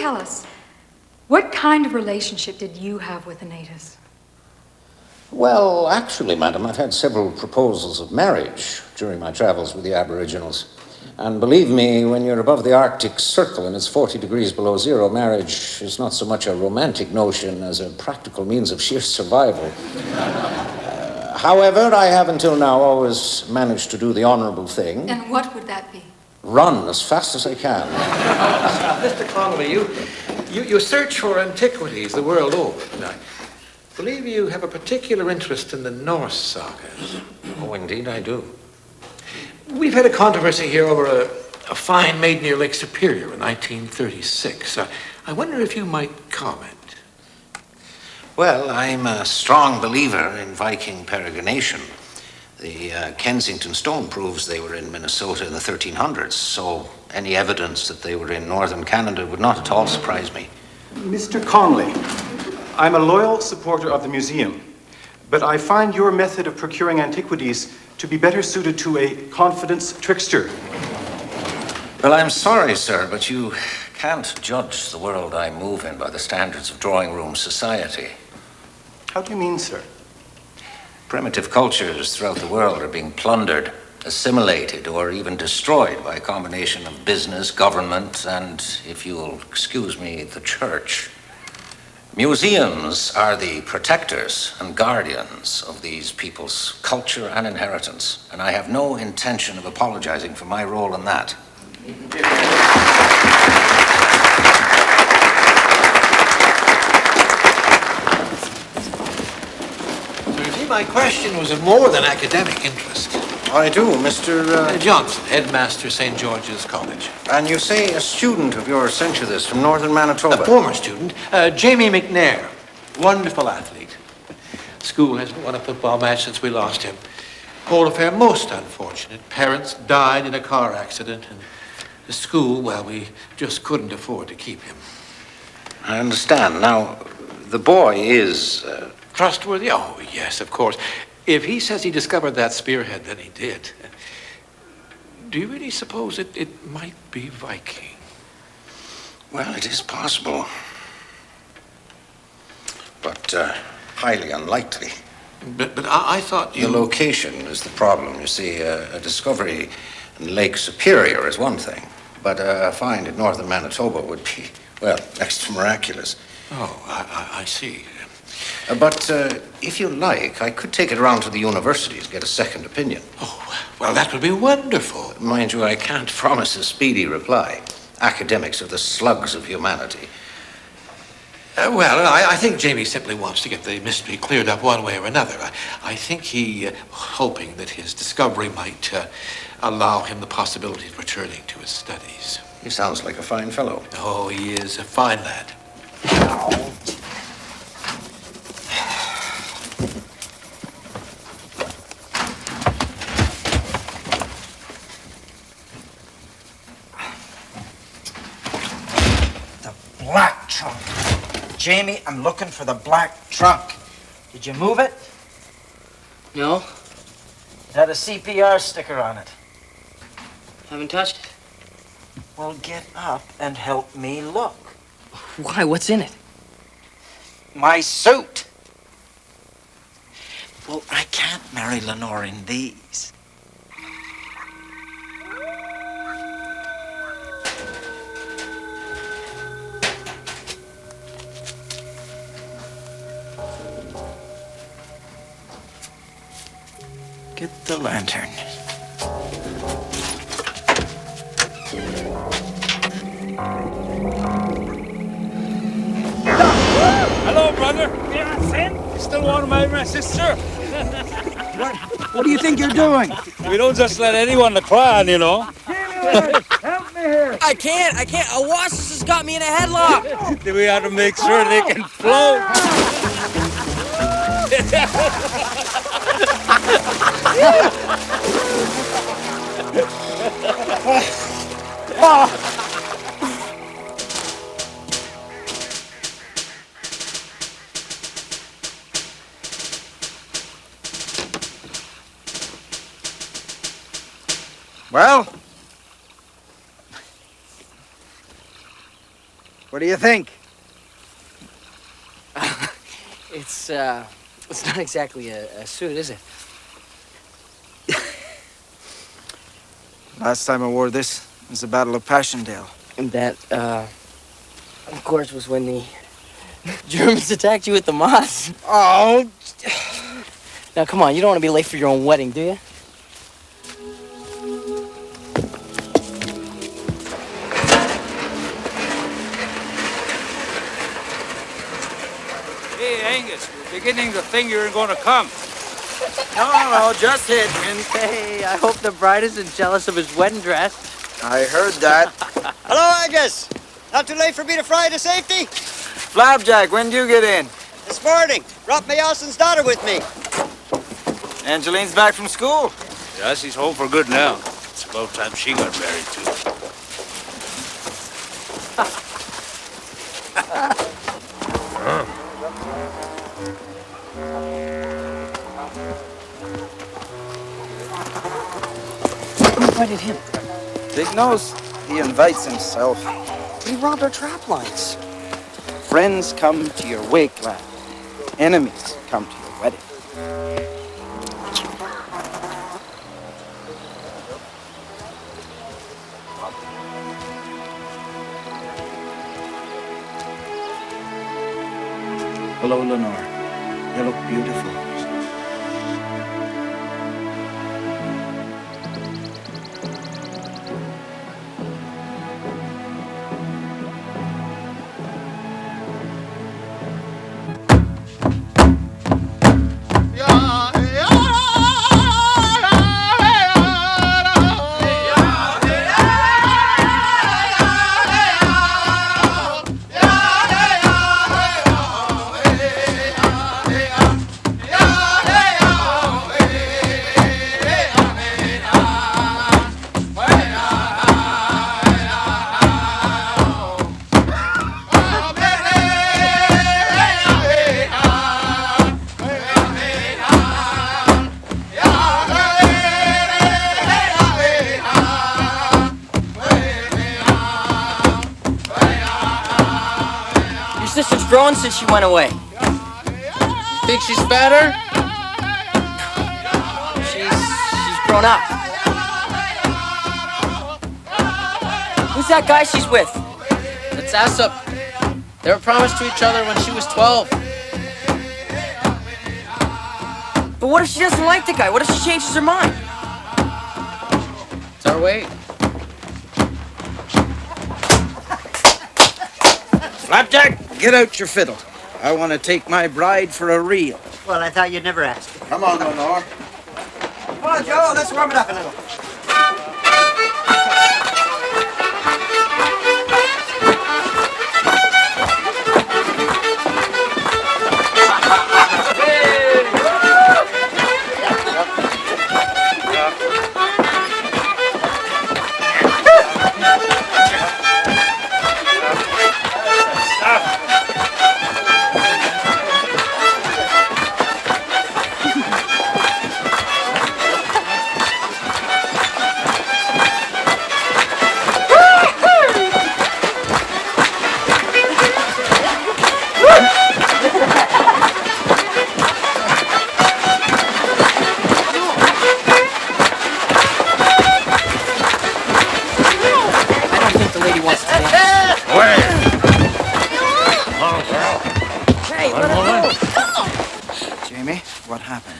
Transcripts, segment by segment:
tell us, what kind of relationship did you have with the natives? Well, actually, madam, I've had several proposals of marriage during my travels with the Aboriginals. And believe me, when you're above the Arctic Circle and it's 40 degrees below zero, marriage is not so much a romantic notion as a practical means of sheer survival. However, I have until now always managed to do the honorable thing. And what would that be? Run as fast as I can. Mr. Connolly, you search for antiquities the world over. I believe you have a particular interest in the Norse sagas. Oh, indeed I do. We've had a controversy here over a find made near Lake Superior in 1936. I wonder if you might comment. Well, I'm a strong believer in Viking peregrination. The Kensington Stone proves they were in Minnesota in the 1300s, so any evidence that they were in northern Canada would not at all surprise me. Mr. Conley, I'm a loyal supporter of the museum, but I find your method of procuring antiquities to be better suited to a confidence trickster. Well, I'm sorry, sir, but you can't judge the world I move in by the standards of drawing room society. How do you mean, sir? Primitive cultures throughout the world are being plundered, assimilated, or even destroyed by a combination of business, government, and, if you'll excuse me, the church. Museums are the protectors and guardians of these people's culture and inheritance, and I have no intention of apologizing for my role in that. My question was of more than academic interest. I do, Mr. Johnson, headmaster, St. George's College. And you say a student of yours sent you this from northern Manitoba? A former student, Jamie McNair. Wonderful athlete. School hasn't won a football match since we lost him. Whole affair most unfortunate. Parents died in a car accident, and the school, well, we just couldn't afford to keep him. I understand. Now, the boy is... Trustworthy? Oh, yes, of course. If he says he discovered that spearhead, then he did. Do you really suppose it might be Viking? Well, it is possible. But highly unlikely. But I thought you... The location is the problem. You see, a discovery in Lake Superior is one thing, but a find in northern Manitoba would be, well, next to miraculous. Oh, I see. But if you like, I could take it around to the universities, get a second opinion. Oh, well, that would be wonderful. Mind you, I can't promise a speedy reply. Academics are the slugs of humanity. Well, I think Jamie simply wants to get the mystery cleared up one way or another. I think he, hoping that his discovery might allow him the possibility of returning to his studies. He sounds like a fine fellow. Oh, he is a fine lad. Black trunk. Jamie, I'm looking for the black trunk. Did you move it? No. It had a CPR sticker on it. Haven't touched it. Well, get up and help me look. Why? What's in it? My suit. Well, I can't marry Lenore in these. Get the lantern. Hello, brother. You still want to marry my sister? What do you think you're doing? We don't just let anyone to clan, you know. Help me here! I can't. A wasp has got me in a headlock. We have to make sure they can float. What do you think? It's not exactly a suit, is it? Last time I wore this was the Battle of Passchendaele. And that, of course, was when the Germans attacked you with the moths. Oh! Now, come on, you don't want to be late for your own wedding, do you? Hey, Angus, we're beginning to think you're going to come. No, just hit. Hey, I hope the bride isn't jealous of his wedding dress. I heard that. Hello, Angus. Not too late for me to fry to safety? Flapjack, when do you get in? This morning. Brought my Austin's daughter with me. Angeline's back from school. Yes, he's home for good now. It's about time she got married, too. Who invited him? Big nose. He invites himself. But he robbed our trap lines. Friends come to your wake, lad. Enemies come to your wedding. Hello, Lenore. You look beautiful. Your sister's growing since she went away. You think she's fatter? She's grown up. Who's that guy she's with? That's Assup. They were promised to each other when she was 12. But what if she doesn't like the guy? What if she changes her mind? It's our way. Flapjack, get out your fiddle. I want to take my bride for a reel. Well, I thought you'd never ask. Come on, Lenore. Come on, Joe. Let's warm it up a little. Jamie, what happened?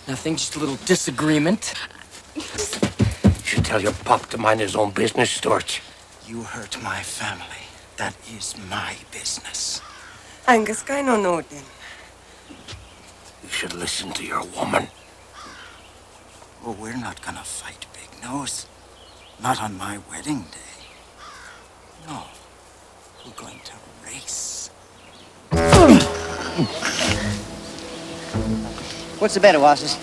Nothing, just a little disagreement. You should tell your pop to mind his own business, Storch. You hurt my family. That is my business. Angus, I don't know then. You should listen to your woman. Oh, we're not gonna fight, Big Nose. Not on my wedding day. No. We're going to race. What's the bet, Oasis?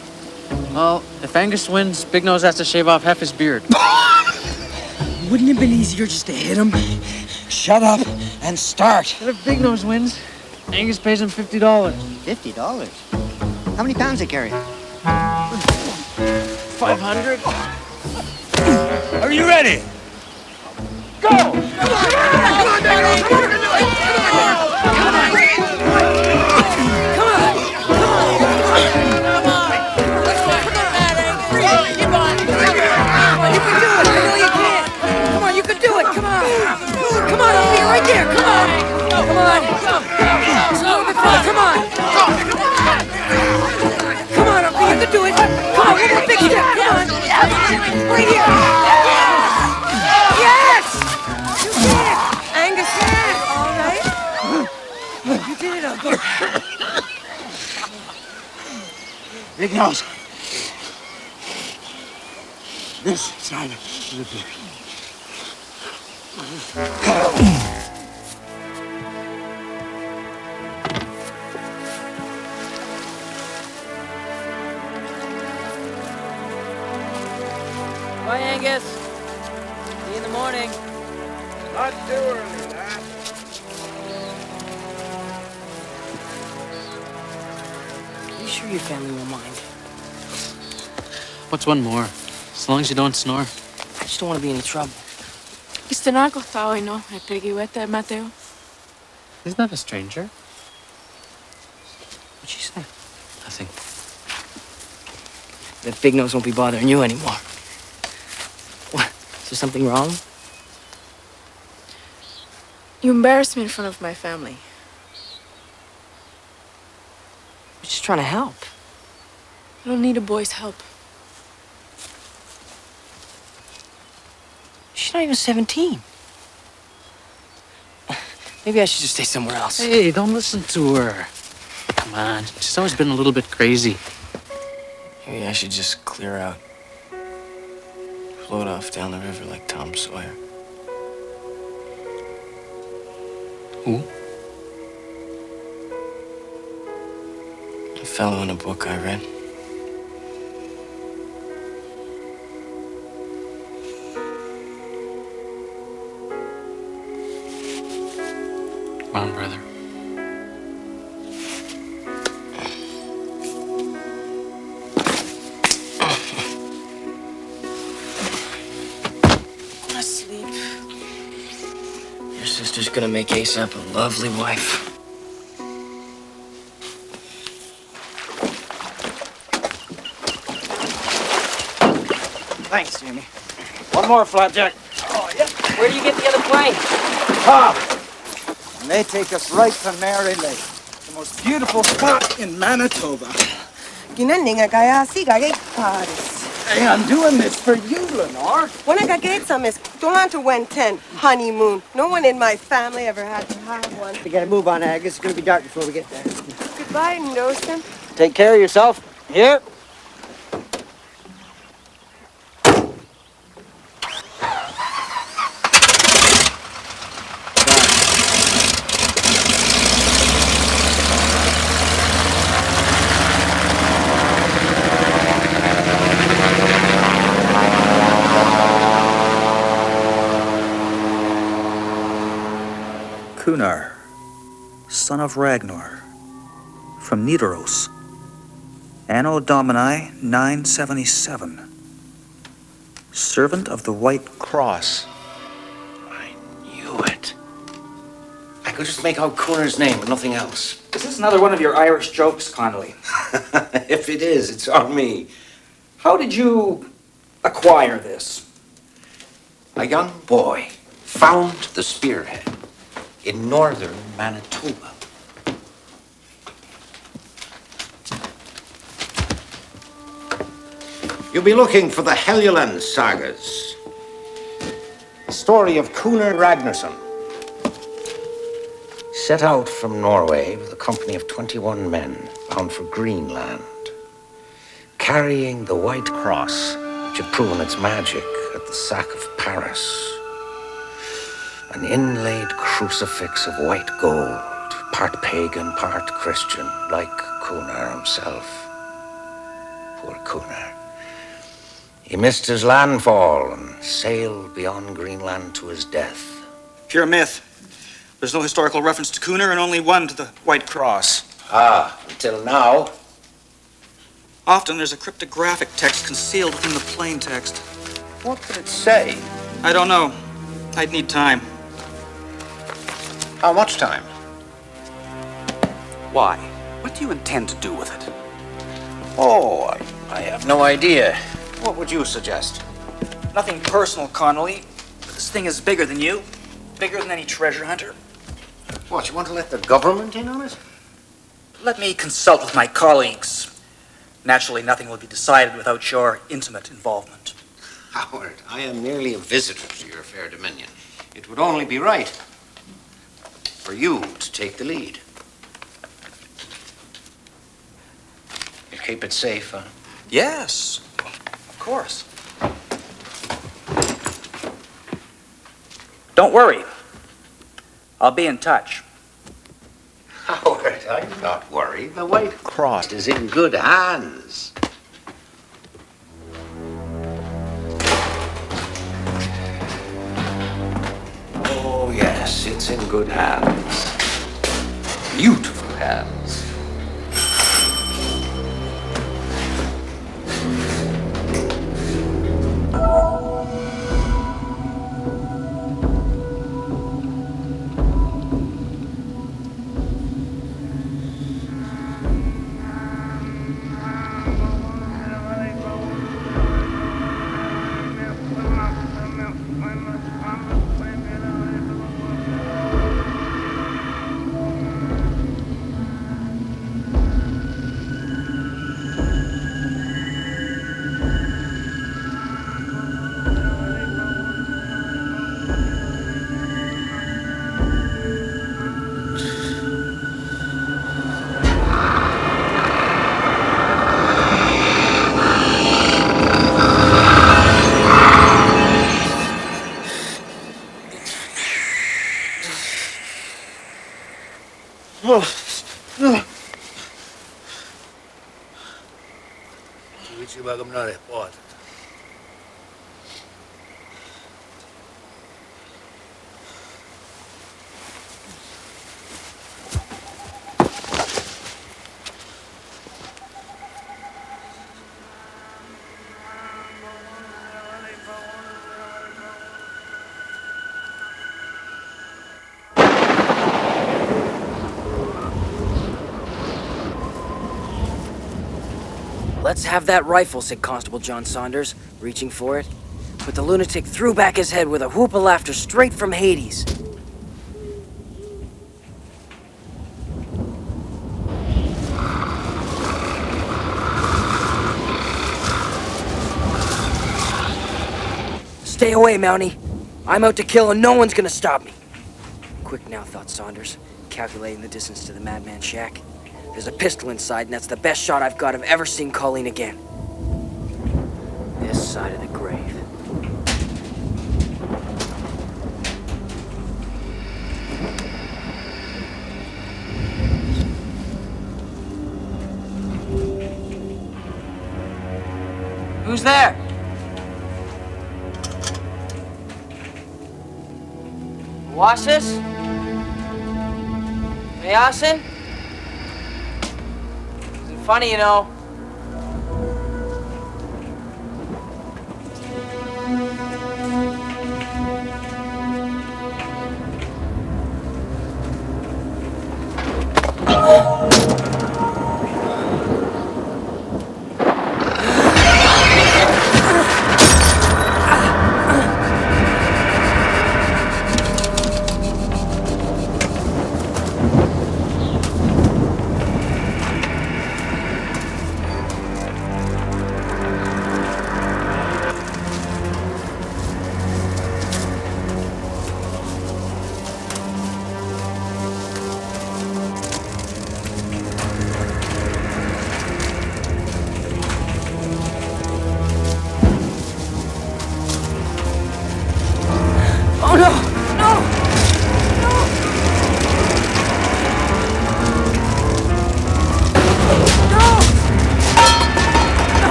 Well, if Angus wins, Big Nose has to shave off half his beard. Wouldn't it have been easier just to hit him? Shut up and start. But if Big Nose wins, Angus pays him $50. $50? How many pounds they carry? 500? Are you ready? Go! Come on, Yes! You did it! Angus, man, all right? You did it, Uncle. Big nose. This side of the beer. Bye, Angus. See you in the morning. Not too early, lad. You sure your family won't mind? What's one more? As long as you don't snore. I just don't want to be in any trouble. ¿Viste no algo está hoy, no? El periguete, Mateo. He's not a stranger. What'd she say? Nothing. That big nose won't be bothering you anymore. What? Is there something wrong? You embarrass me in front of my family. We're just trying to help. I don't need a boy's help. She's not even 17. Maybe I should just stay somewhere else. Hey, don't listen to her. Come on. She's always been a little bit crazy. Maybe I should just clear out. Float off down the river like Tom Sawyer. Who? A fellow in a book I read. Come on, brother. I wanna sleep. Your sister's gonna make ASAP a lovely wife. Thanks, Jamie. One more, Flapjack. Oh, yeah. Where do you get the other plane? Top. And they take us right to Mary Lake, the most beautiful spot in Manitoba. Ginandinga kaya siga kay Paris. Hey, I'm doing this for you, Lenore. When I got some is don't to win 10 honeymoon. No one in my family ever had to have one. We gotta move on, Angus. It's gonna be dark before we get there. Goodbye, Noston. Take care of yourself. Here. Kunar, son of Ragnar, from Nidaros, Anno Domini 977, servant of the White Cross. I knew it. I could just make out Kunar's name, but nothing else. Is this another one of your Irish jokes, Connolly? If it is, it's on me. How did you acquire this? A young boy found the spearhead in northern Manitoba. You'll be looking for the Helluland sagas. The story of Kunar Ragnarsson. Set out from Norway with a company of 21 men bound for Greenland, carrying the White Cross, which had proven its magic at the sack of Paris. An inlaid crucifix of white gold, part pagan, part Christian, like Kunar himself. Poor Kunar. He missed his landfall and sailed beyond Greenland to his death. Pure myth. There's no historical reference to Kunar and only one to the White Cross. Ah, until now. Often there's a cryptographic text concealed within the plain text. What could it say? I don't know. I'd need time. How much time? Why? What do you intend to do with it? Oh, I have no idea. What would you suggest? Nothing personal, Connolly. But this thing is bigger than you. Bigger than any treasure hunter. What, you want to let the government in on it? Let me consult with my colleagues. Naturally, nothing will be decided without your intimate involvement. Howard, I am merely a visitor to your fair dominion. It would only be right for you to take the lead. You'll keep it safe, huh? Yes, of course. Don't worry. I'll be in touch. Howard, I'm not worried. The White Cross is in good hands. Oh, yes, it's in good hands. Beautiful hands. Let's have that rifle, said Constable John Saunders, reaching for it. But the lunatic threw back his head with a whoop of laughter straight from Hades. Stay away, Mountie. I'm out to kill and no one's gonna stop me. Quick now, thought Saunders, calculating the distance to the madman's shack. There's a pistol inside, and that's the best shot I've got of ever seeing Colleen again. This side of the grave. Who's there? Oasis? Mayasin? Isn't funny, you know.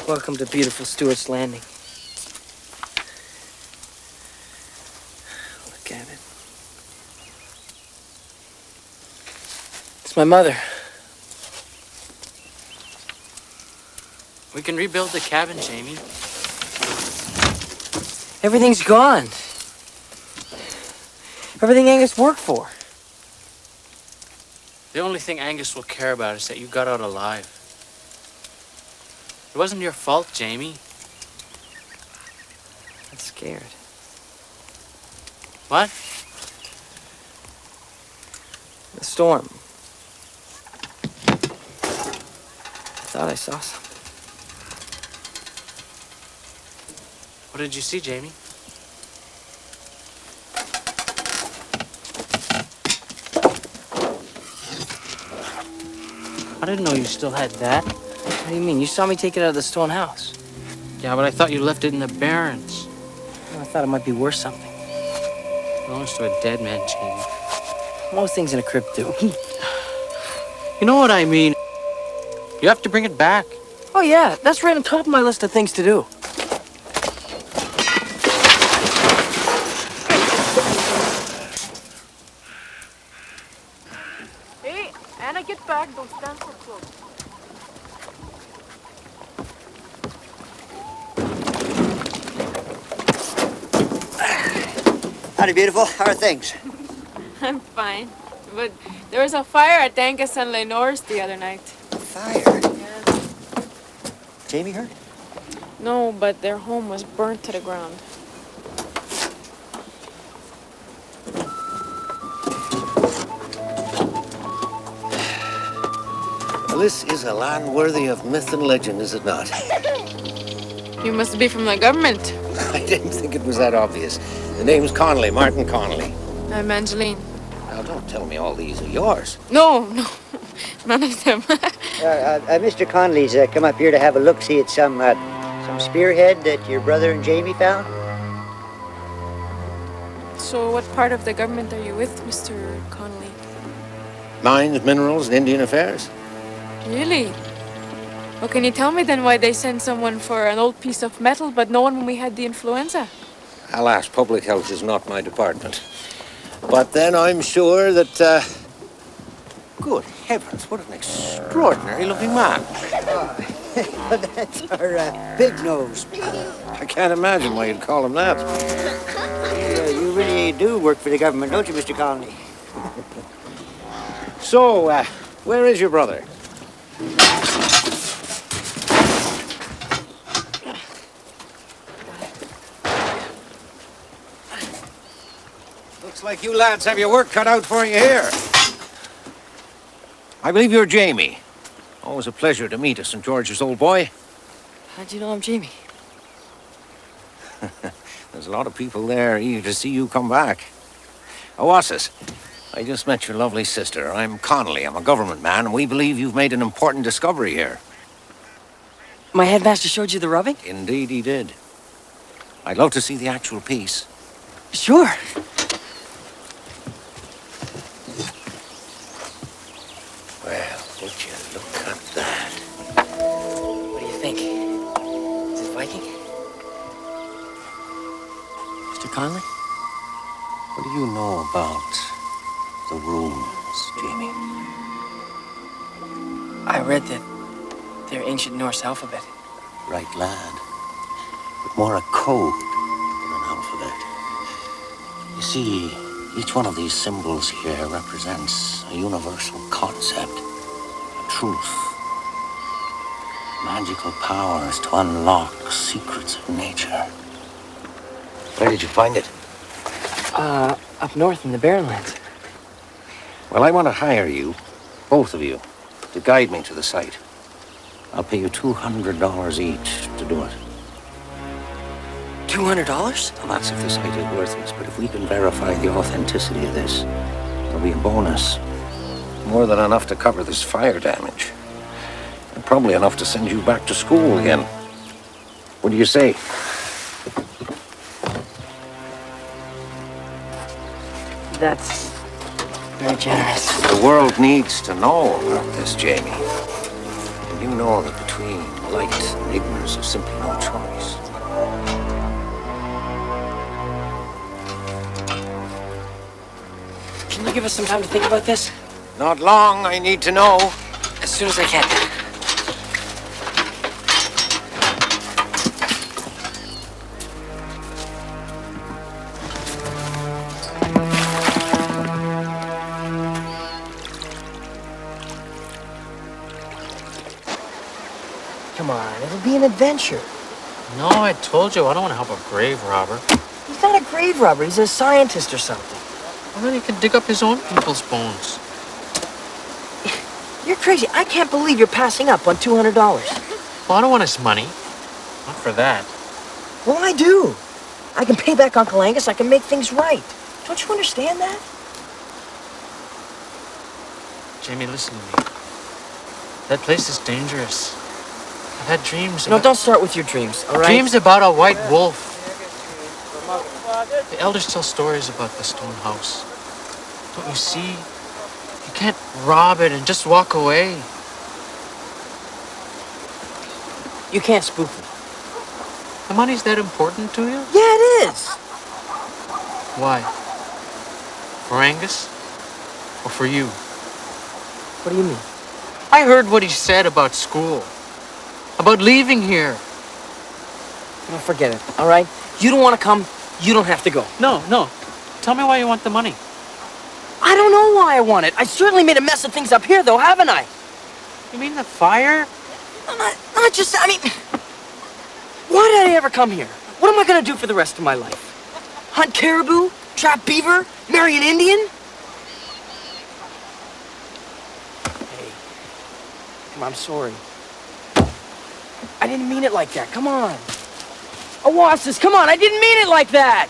Welcome to beautiful Stewart's Landing. Look at it. It's my mother. We can rebuild the cabin, Jamie. Everything's gone. Everything Angus worked for. The only thing Angus will care about is that you got out alive. It wasn't your fault, Jamie. I'm scared. What? The storm. I thought I saw something. What did you see, Jamie? I didn't know you still had that. What do you mean? You saw me take it out of the stone house. Yeah, but I thought you left it in the barrens. I thought it might be worth something. It belongs to a dead man, Jamie. Most things in a crypt do. You know what I mean? You have to bring it back. Oh yeah, that's right on top of my list of things to do. Hey, Anna, get back. Don't stand so close. Howdy, beautiful. How are things? I'm fine. But there was a fire at Angus and Lenore's the other night. Fire? Yeah. Jamie hurt? No, but their home was burnt to the ground. Well, this is a land worthy of myth and legend, is it not? You must be from the government. I didn't think it was that obvious. The name's Connolly, Martin Connolly. I'm Angeline. Now, don't tell me all these are yours. No, none of them. Mr. Connolly's come up here to have a look-see at some spearhead that your brother and Jamie found. So what part of the government are you with, Mr. Connolly? Mines, minerals, and Indian affairs. Really? Well, can you tell me then why they sent someone for an old piece of metal, but no one when we had the influenza? Alas, public health is not my department. But then I'm sure that, good heavens, what an extraordinary-looking man. That's our big nose. I can't imagine why you'd call him that. You really do work for the government, don't you, Mr. Connolly? So, where is your brother? Looks like you lads have your work cut out for you here. I believe you're Jamie. Always a pleasure to meet us, St. George's, old boy. How'd you know I'm Jamie? There's a lot of people there eager to see you come back. Oasis, I just met your lovely sister. I'm Connolly. I'm a government man, and we believe you've made an important discovery here. My headmaster showed you the rubbing? Indeed he did. I'd love to see the actual piece. Sure. Well, would you look at that? What do you think? Is it Viking? Mr. Connolly? What do you know about the runes, Jamie? I read that they're ancient Norse alphabet. Right, lad. But more a code than an alphabet. You see, each one of these symbols here represents a universal concept, a truth, magical powers to unlock secrets of nature. Where did you find it? Up north in the Barrenlands. Well, I want to hire you, both of you, to guide me to the site. I'll pay you $200 each to do it. $200? Well, that's if the site is worthless, but if we can verify the authenticity of this, there'll be a bonus. More than enough to cover this fire damage. And probably enough to send you back to school again. What do you say? That's very generous. The world needs to know about this, Jamie. And you know that between Light and ignorance is simply no choice. Can you give us some time to think about this? Not long, I need to know. As soon as I can. Come on, it'll be an adventure. No, I told you, I don't want to help a grave robber. He's not a grave robber, he's a scientist or something. Well, then he can dig up his own people's bones. You're crazy. I can't believe you're passing up on $200. Well, I don't want his money. Not for that. Well, I do. I can pay back Uncle Angus, I can make things right. Don't you understand that? Jamie, listen to me. That place is dangerous. I've had dreams No, about... don't start with your dreams, all right? Dreams about a white wolf. The elders tell stories about the stone house. Don't you see? You can't rob it and just walk away. You can't spook me. The money's that important to you? Yeah, it is. Why? For Angus? Or for you? What do you mean? I heard what he said about school. About leaving here. No, forget it, all right? You don't want to come, you don't have to go. No. Tell me why you want the money. I don't know why I want it. I certainly made a mess of things up here, though, haven't I? You mean the fire? Not just, I mean... Why did I ever come here? What am I going to do for the rest of my life? Hunt caribou? Trap beaver? Marry an Indian? Hey. Come on, I'm sorry. I didn't mean it like that. Come on. Oasis, come on. I didn't mean it like that.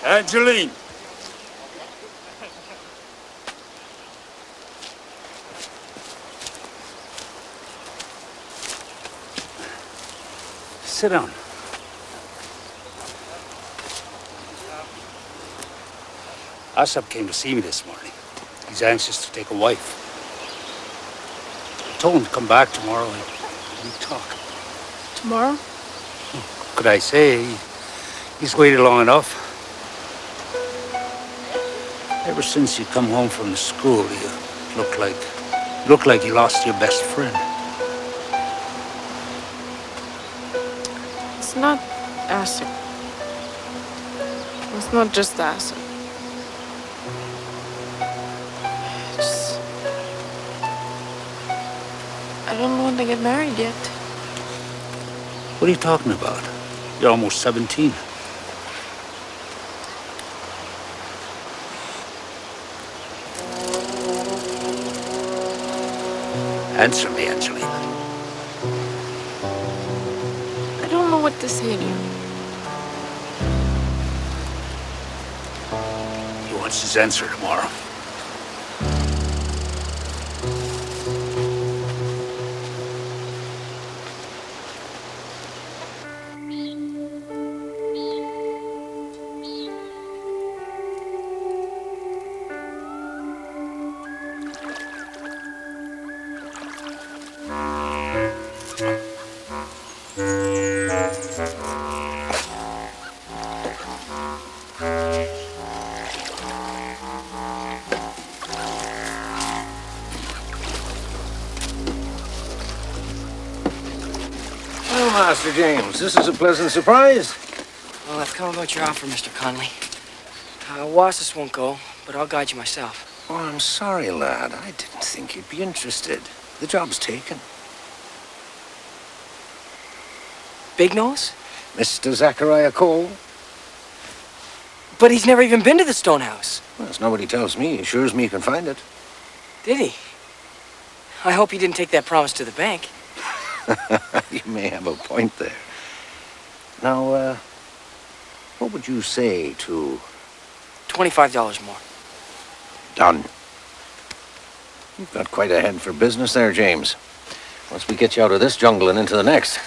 Angeline. Sit down. Assap came to see me this morning. He's anxious to take a wife. I told him to come back tomorrow and we talk. Tomorrow? Could I say he's waited long enough? Ever since you come home from the school, you look like you lost your best friend. It's not acid. It's not just acid. I don't want to get married yet. What are you talking about? You're almost 17. Answer me, Angeline. I don't know what to say to you. He wants his answer tomorrow. Master James, this is a pleasant surprise. Well, I've come about your offer, Mr. Conley. Oasis won't go, but I'll guide you myself. Oh, I'm sorry, lad. I didn't think you'd be interested. The job's taken. Big Nose? Mr. Zachariah Cole? But he's never even been to the stone house. Well, as nobody tells me. He assures me he can find it. Did he? I hope he didn't take that promise to the bank. You may have a point there. Now, what would you say to... $25 more. Done. You've got quite a head for business there, James. Once we get you out of this jungle and into the next.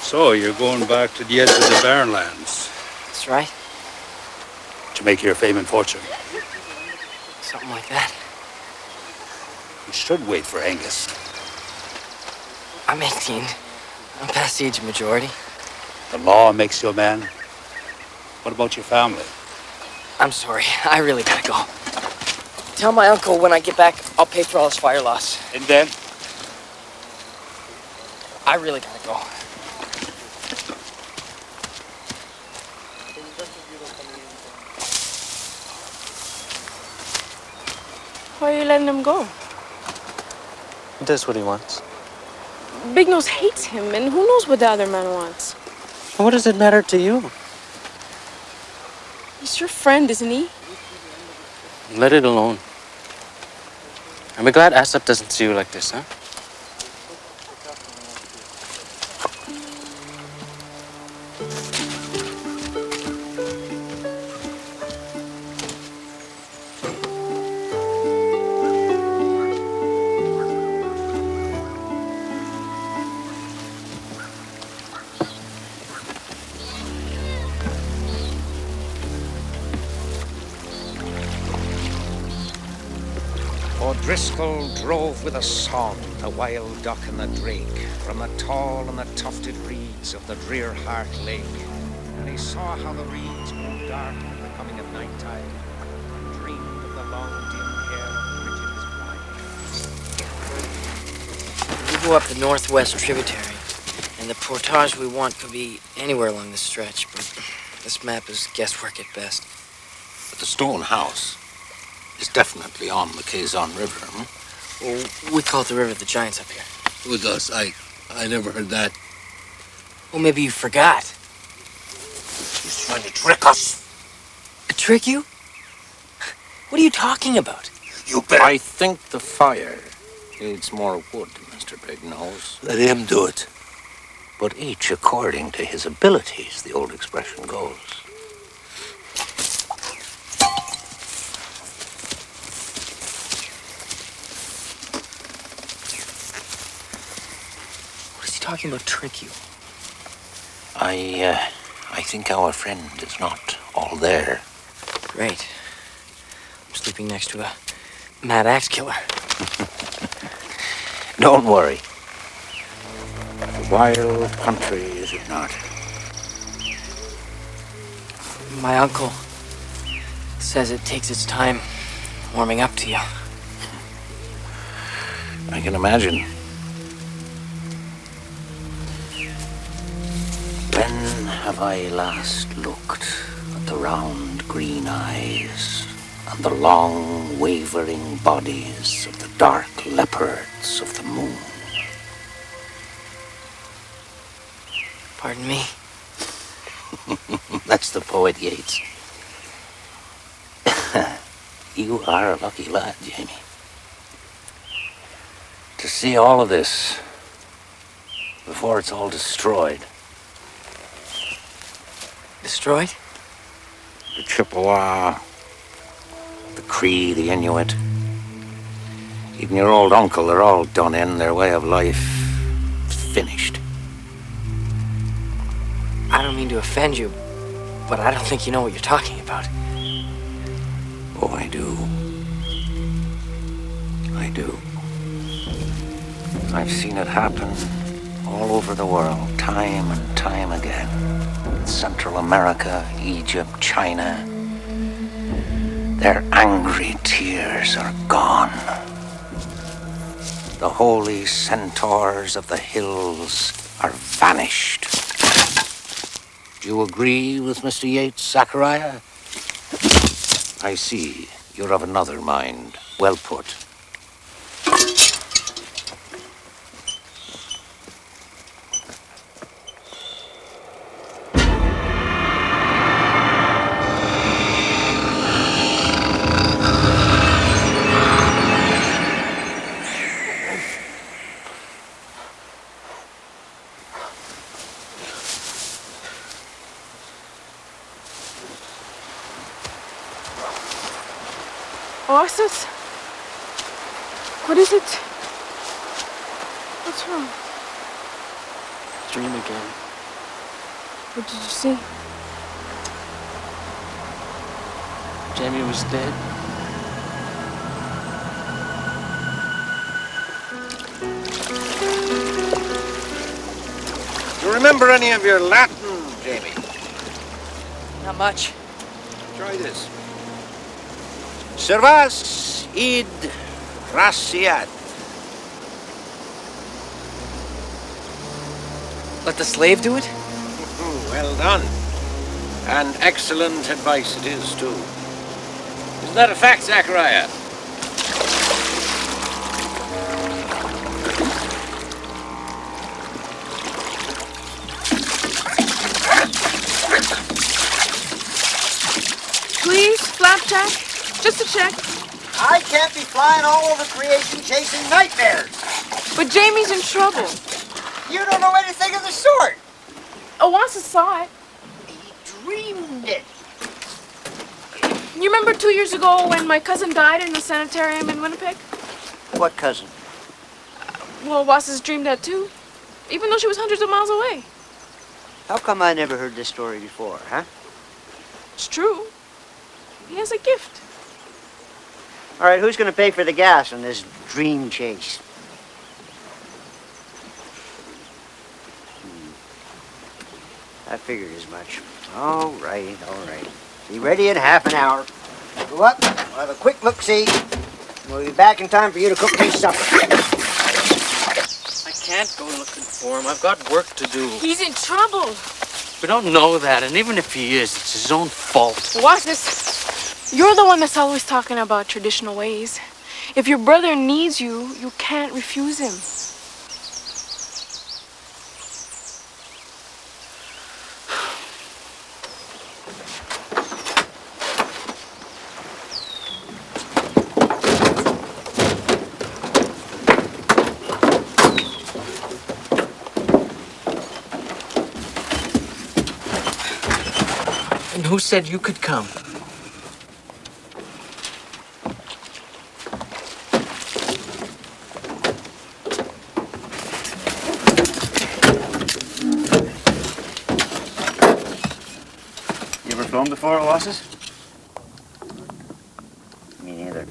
So, you're going back to the edge of the barren lands That's right. to make your fame and fortune. Something like that. You should wait for Angus. I'm 18. I'm past the age of majority. The law makes you a man. What about your family? I'm sorry. I really gotta go. Tell my uncle when I get back, I'll pay for all his fire loss. And then? I really gotta go. Why are you letting him go? That's what he wants. Big Nose hates him, and who knows what the other man wants? What does it matter to you? He's your friend, isn't he? Let it alone. I'm glad Asap doesn't see you like this, huh? O'Driscoll drove with a song the wild duck and the drake from the tall and the tufted reeds of the drear Heart Lake. And he saw how the reeds grew dark with the coming of night tide, and dreamed of the long dim hair of Bridget's bride. We go up the northwest tributary, and the portage we want could be anywhere along this stretch, but this map is guesswork at best. But the stone house is definitely on the Quezon River, hmm? Well, we call it the River of the Giants up here. With us, I never heard that. Well, maybe you forgot. He's trying to trick us. Trick you? What are you talking about? You bet. I think the fire needs more wood, Mr. Big Nose. Let him do it. But each according to his abilities, the old expression goes. Talking about trick you. I think our friend is not all there. Great. I'm sleeping next to a mad axe killer. Don't worry. A wild country, is it not? My uncle says it takes its time warming up to you. I can imagine. When have I last looked at the round green eyes and the long wavering bodies of the dark leopards of the moon? Pardon me? That's the poet Yeats. You are a lucky lad, Jamie. To see all of this before it's all destroyed. Destroyed? The Chippewa, the Cree, the Inuit. Even your old uncle, they're all done in. Their way of life finished. I don't mean to offend you, but I don't think you know what you're talking about. Oh, I do. I do. I've seen it happen all over the world, time and time again. Central America, Egypt, China. Their angry tears are gone. The holy centaurs of the hills are vanished. Do you agree with Mr. Yeats, Zachariah? I see. You're of another mind. Well put. Tootoosis? What is it? What's wrong? Dream again. What did you see? Jamie was dead. Do you remember any of your Latin, Jamie? Not much. Try this. Servas id raciat. Let the slave do it? Well done. And excellent advice it is, too. Isn't that a fact, Zachariah? Please, Flapjack. Just a check. I can't be flying all over creation chasing nightmares. But Jamie's in trouble. You don't know anything of the sort. Oasis saw it. Dreamed it. You remember 2 years ago when my cousin died in the sanitarium in Winnipeg? What cousin? Well, Oasis dreamed that too, even though she was hundreds of miles away. How come I never heard this story before, huh? It's true. He has a gift. All right, who's going to pay for the gas on this dream chase? I figured as much. All right, all right. Be ready in half an hour. Go up, we'll have a quick look-see. We'll be back in time for you to cook me supper. I can't go looking for him. I've got work to do. He's in trouble. We don't know that, and even if he is, it's his own fault. Oasis, you're the one that's always talking about traditional ways. If your brother needs you, you can't refuse him. And who said you could come? You ever flown before, Oasis? Me neither.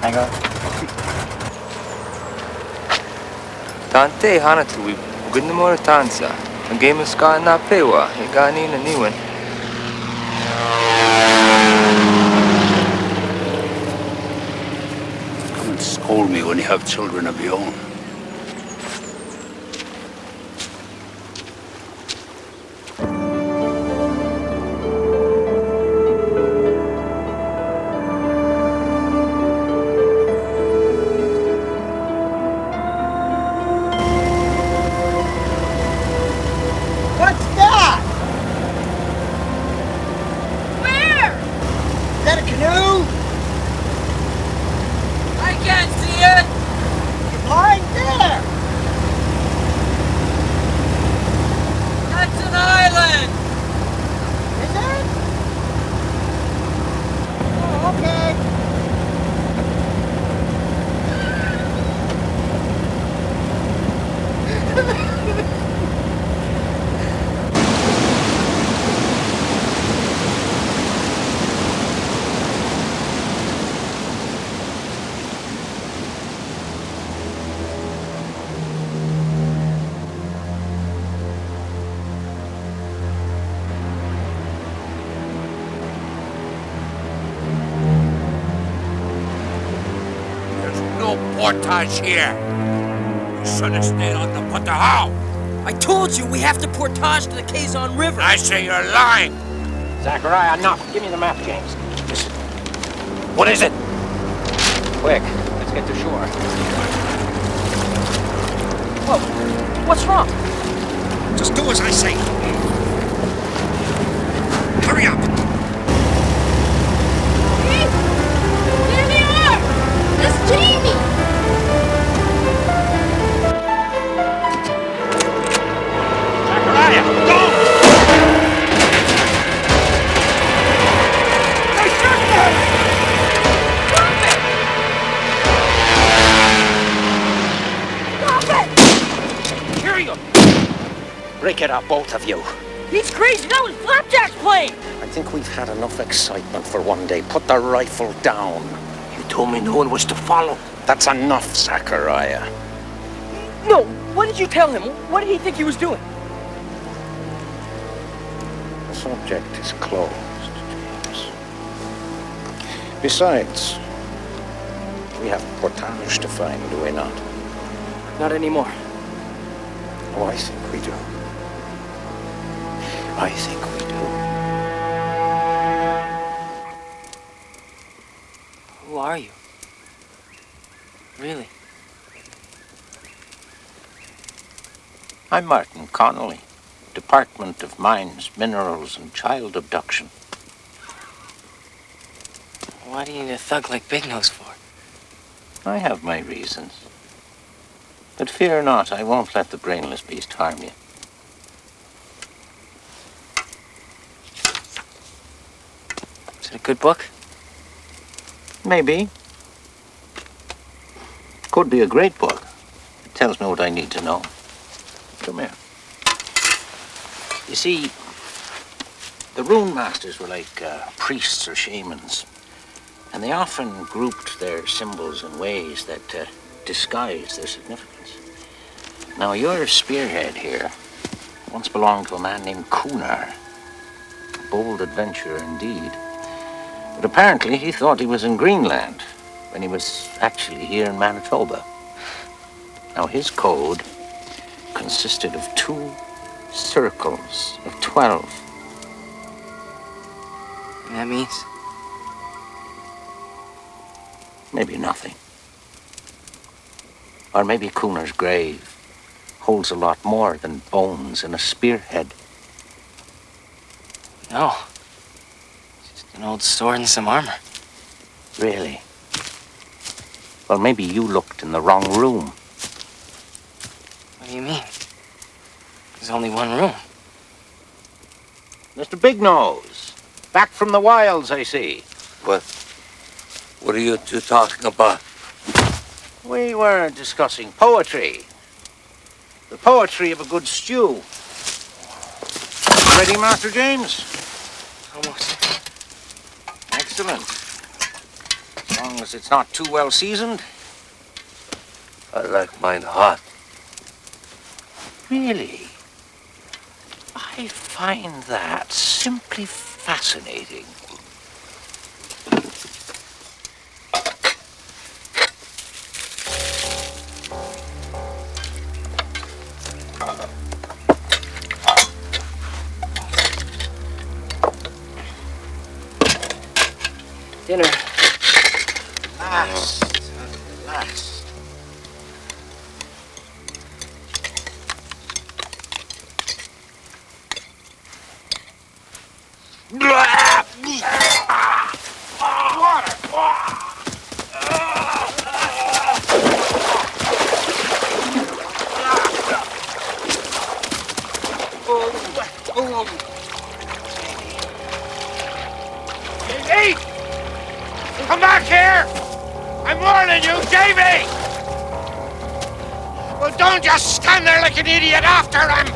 Hang on. Tante hanatui gudna mo tansa. Ang game ska na pewa igani na niwen. Come and scold me when you have children of your own. What's that? Where? Is that a canoe? I can't see it. You're blind there. That's an island. Is it? Oh, okay. There's no portage here. You should have stayed on the Putahau. I told you, we have to portage to the Quezon River. I say you're lying. Zachariah, enough. Give me the map, James. Listen. What is it? Quick, let's get to shore. Whoa, what's wrong? Just do as I say. Hurry up. There they are. That's Jamie. break it up, both of you. He's crazy. That was Flapjack's plane. I think we've had enough excitement for one day. Put the rifle down. You told me no one was to follow. That's enough, Zachariah. No, what did you tell him? What did he think he was doing? The subject is closed, James. Besides, we have portage to find, do we not? Not anymore. Oh, I think we do. I think we do. Who are you? Really? I'm Martin Connolly, Department of Mines, Minerals, and Child Abduction. Why do you need a thug like Big Nose for? I have my reasons. But fear not, I won't let the brainless beast harm you. Is it a good book? Maybe. Could be a great book. It tells me what I need to know. Come here. You see, the rune masters were like priests or shamans, and they often grouped their symbols in ways that disguise their significance. Now, your spearhead here once belonged to a man named Kunar. A bold adventurer indeed. But apparently he thought he was in Greenland when he was actually here in Manitoba. Now, his code consisted of 2 circles of 12. And that means? Maybe nothing. Or maybe Kunar's grave holds a lot more than bones and a spearhead. No. Just an old sword and some armor. Really? Well, maybe you looked in the wrong room. What do you mean? There's only one room. Mr. Big Nose, back from the wilds, I see. What are you two talking about? We were discussing poetry. The poetry of a good stew. Ready, Master James? Almost. Excellent. As long as it's not too well seasoned. I like mine hot. Really? I find that simply fascinating. Dinner. Last. Jamie! Come back here! I'm warning you, Jamie! Well, don't just stand there like an idiot after him!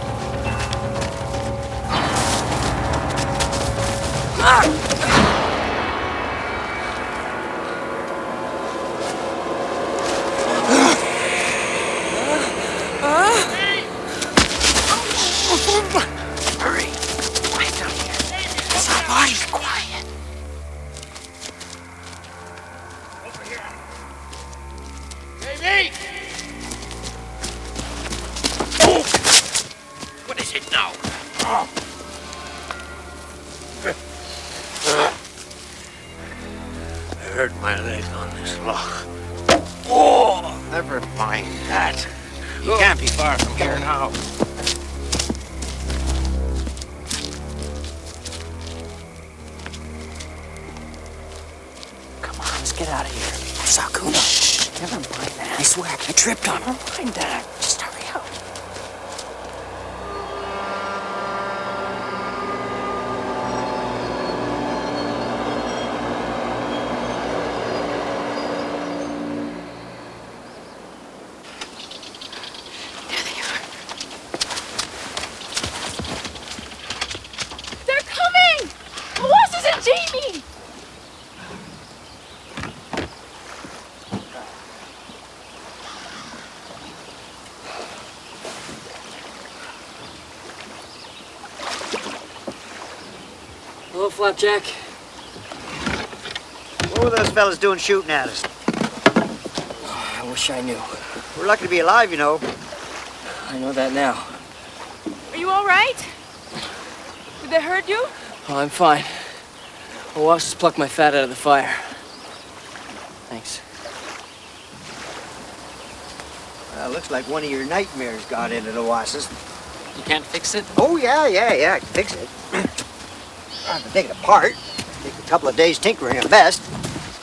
Hurry. Quiet down here. Somebody's quiet. Jamie! What is it now? I hurt my leg on this lock. Oh, never mind that. You can't be far from here now. Come on, let's get out of here. I saw Kuna. Never mind that. I swear, I tripped on him. Never mind that. Just hurry up. There they are. Hello, Flapjack. What were those fellas doing shooting at us? I wish I knew. We're lucky to be alive, you know. I know that now. Are you all right? Did they hurt you? Oh, I'm fine. Oasis plucked my fat out of the fire. Thanks. Well, looks like one of your nightmares got into the Oasis. You can't fix it? Oh, yeah, I can fix it. I can take it apart. Take a couple of days tinkering at best.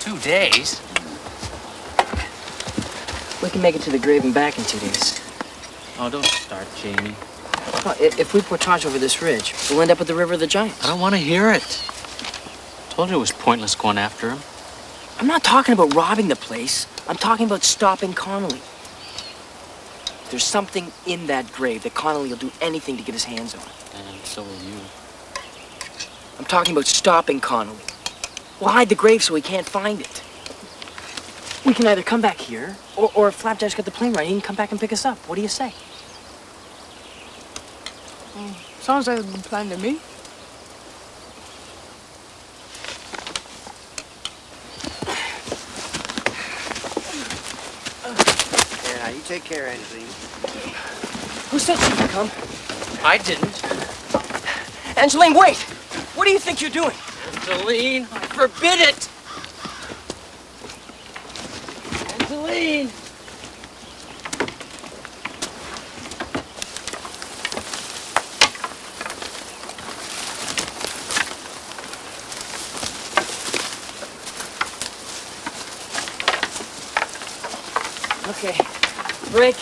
2 days? We can make it to the grave and back in 2 days. Oh, don't start, Jamie. Well, if we portage over this ridge, we'll end up at the River of the Giants. I don't want to hear it. Told you it was pointless going after him. I'm not talking about robbing the place. I'm talking about stopping Connolly. There's something in that grave that Connolly will do anything to get his hands on. And so will you. I'm talking about stopping Connolly. We'll hide the grave so he can't find it. We can either come back here, or if Flapjack's got the plane right, he can come back and pick us up. What do you say? Sounds like a good plan to me. Yeah, you take care, Angeline. Who said you could come? I didn't. Angeline, wait! What do you think you're doing? Angeline, I forbid it! Angeline! Okay, break.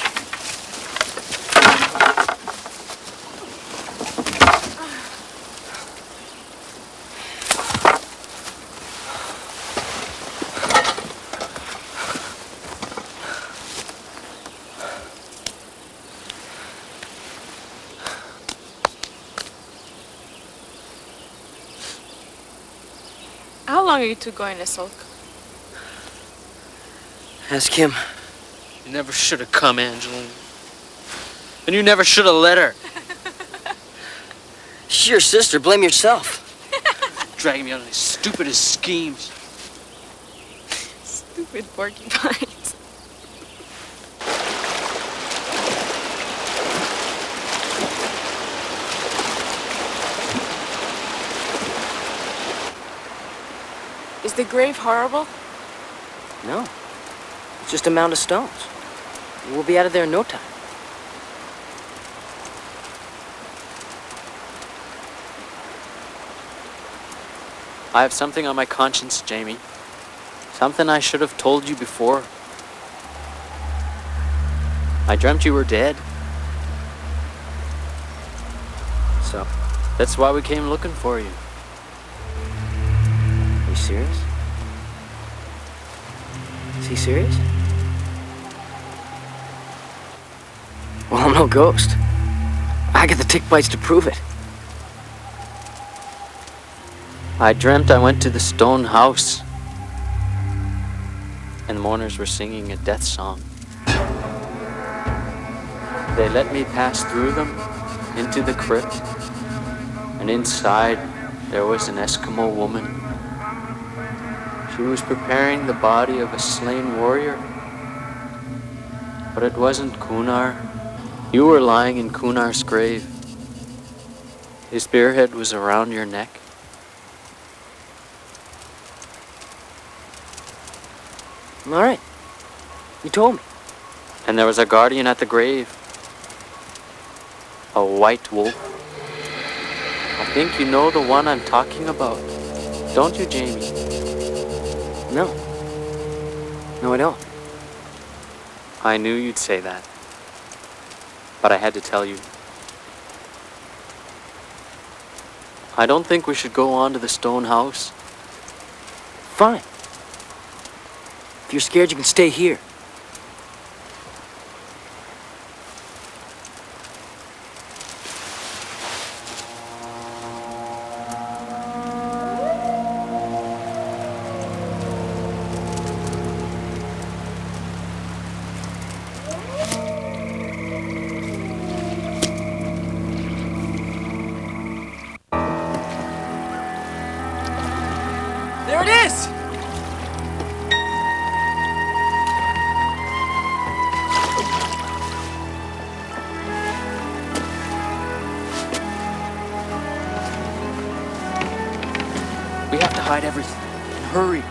How long are you two going to sulk? Ask him. You never should have come, Angeline. And you never should have let her. She's your sister. Blame yourself. Dragging me out of these stupidest schemes. Stupid porcupines. Is the grave horrible? No. It's just a mound of stones. We'll be out of there in no time. I have something on my conscience, Jamie. Something I should have told you before. I dreamt you were dead. So? That's why we came looking for you. Are you serious? Is he serious? Well, I'm no ghost. I got the tick bites to prove it. I dreamt I went to the stone house, and the mourners were singing a death song. They let me pass through them into the crypt, and inside there was an Eskimo woman. She was preparing the body of a slain warrior, but it wasn't Kunar. You were lying in Kunar's grave. His spearhead was around your neck. All right. You told me. And there was a guardian at the grave. A white wolf. I think you know the one I'm talking about. Don't you, Jamie? No. No, I don't. I knew you'd say that. But I had to tell you. I don't think we should go on to the stone house. Fine. If you're scared, you can stay here. There it is! We have to hide everything. And hurry.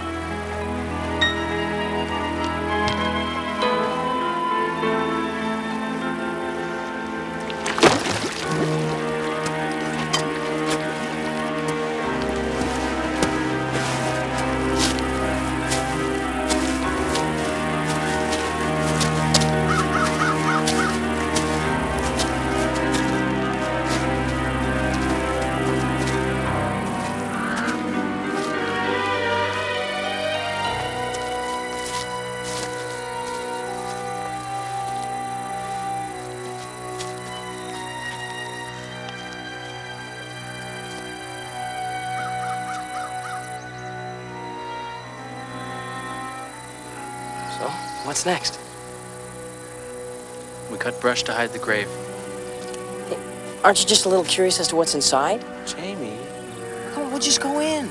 So, what's next? We cut brush to hide the grave. Aren't you just a little curious as to what's inside? Jamie. Come on, we'll just go in.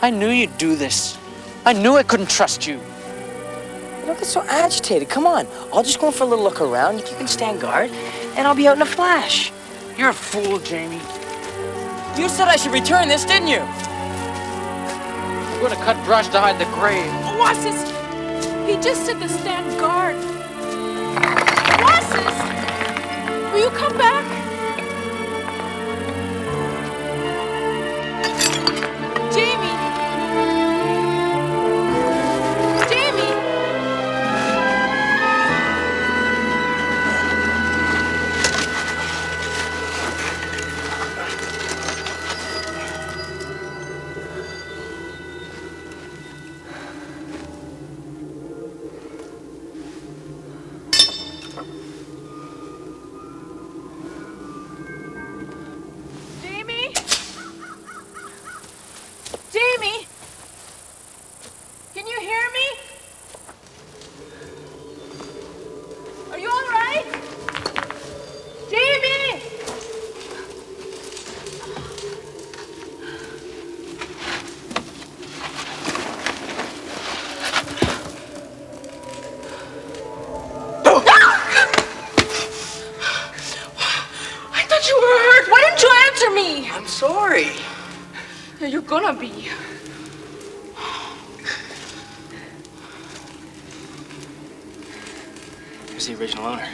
I knew you'd do this. I knew I couldn't trust you. Don't get so agitated. Come on. I'll just go in for a little look around. You can stand guard, and I'll be out in a flash. You're a fool, Jamie. You said I should return this, didn't you? I'm gonna cut brush to hide the grave. Oasis! He just said to stand guard. Oasis! Will you come back? Jamie! Jamie! Jamie! Jamie! Can you hear me? Are you all right? Jamie! I thought you were hurt. Why didn't you answer me? I'm sorry. Yeah, you're gonna be. Here's the original owner,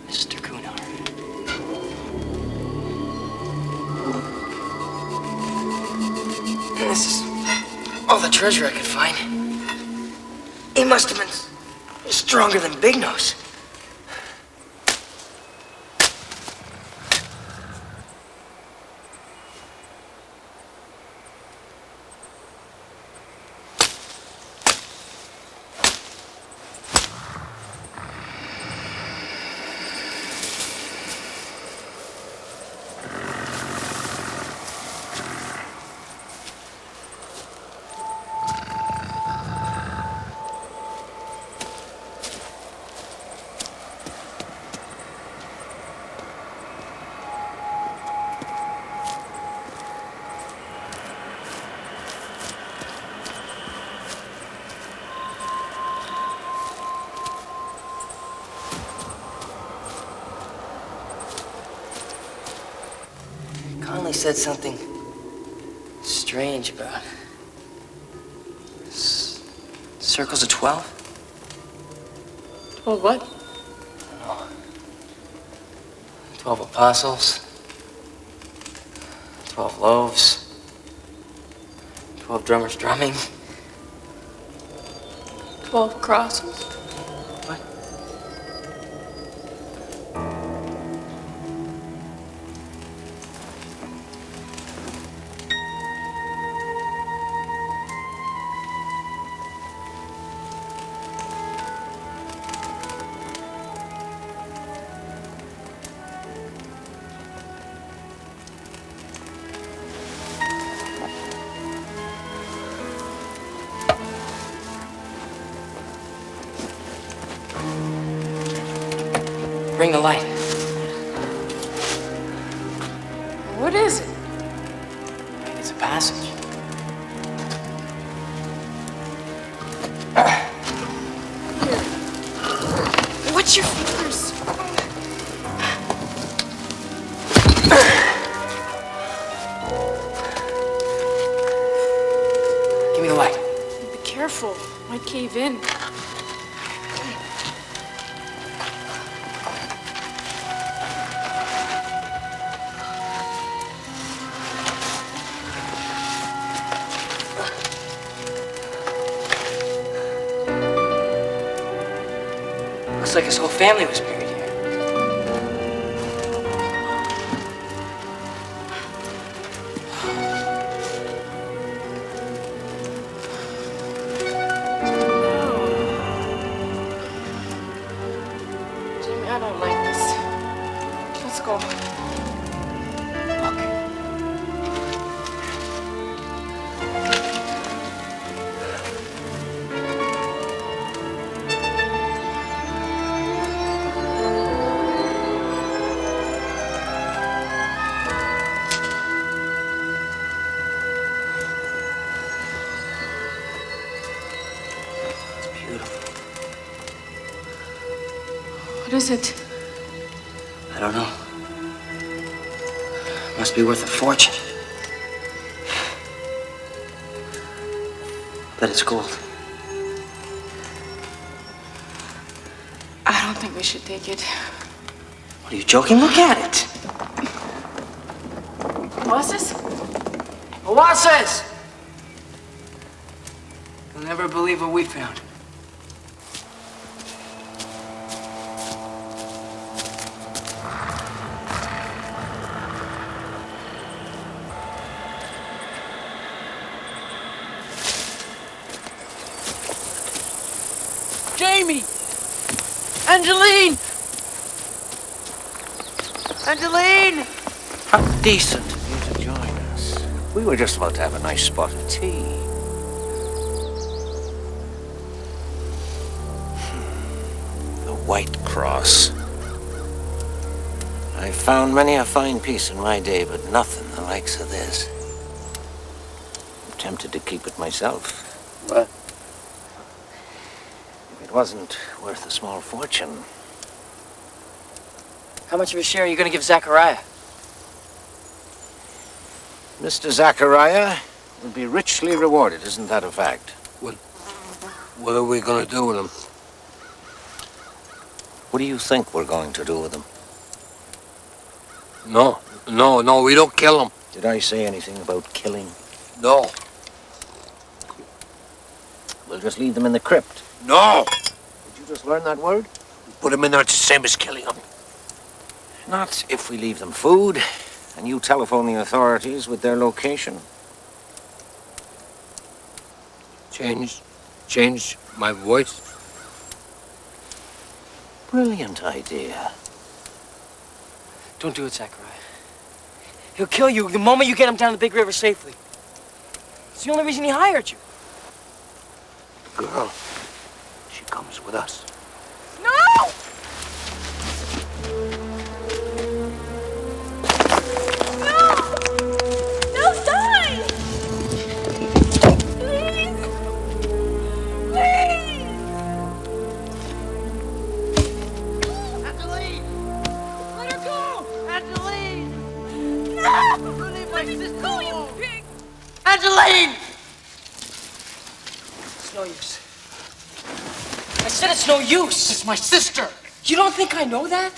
Mr. Kuno. And this is all the treasure I could find. He must have been stronger than Big Nose. Conley said something strange about circles of 12. 12 what? 12 apostles, 12 loaves, 12 drummers drumming. 12 crosses? Bring the light. What is it? Maybe it's a passage. Watch your fingers. Give me the light. Be careful. Might cave in. Looks like his whole family was buried here. Jamie, I don't like this. Let's go. What is it? I don't know. Must be worth a fortune. Bet it's gold. I don't think we should take it. What, are you joking? Look at it. What's this? Oasis! You'll never believe what we found. Jamie! Angeline! Angeline! How decent of you to join us. We were just about to have a nice spot of tea. The White Cross. I've found many a fine piece in my day, but nothing the likes of this. I'm tempted to keep it myself. What? If it wasn't worth a small fortune. How much of a share are you going to give Zachariah? Mr. Zachariah will be richly rewarded, isn't that a fact? What are we going to do with him? What do you think we're going to do with him? No, we don't kill him. Did I say anything about killing? No. We'll just leave them in the crypt. No! Did you just learn that word? Put him in there, it's the same as killing him. Not if we leave them food, and you telephone the authorities with their location. Change my voice. Brilliant idea. Don't do it, Zachariah. He'll kill you the moment you get him down the big river safely. It's the only reason he hired you. The girl, she comes with us. No! No, die! Please! Please! Angeline! Let her go! Angeline! No! Leave my Let me sister go, you alone. pig! Angeline! It's no use. I said it's no use. It's my sister. You don't think I know that?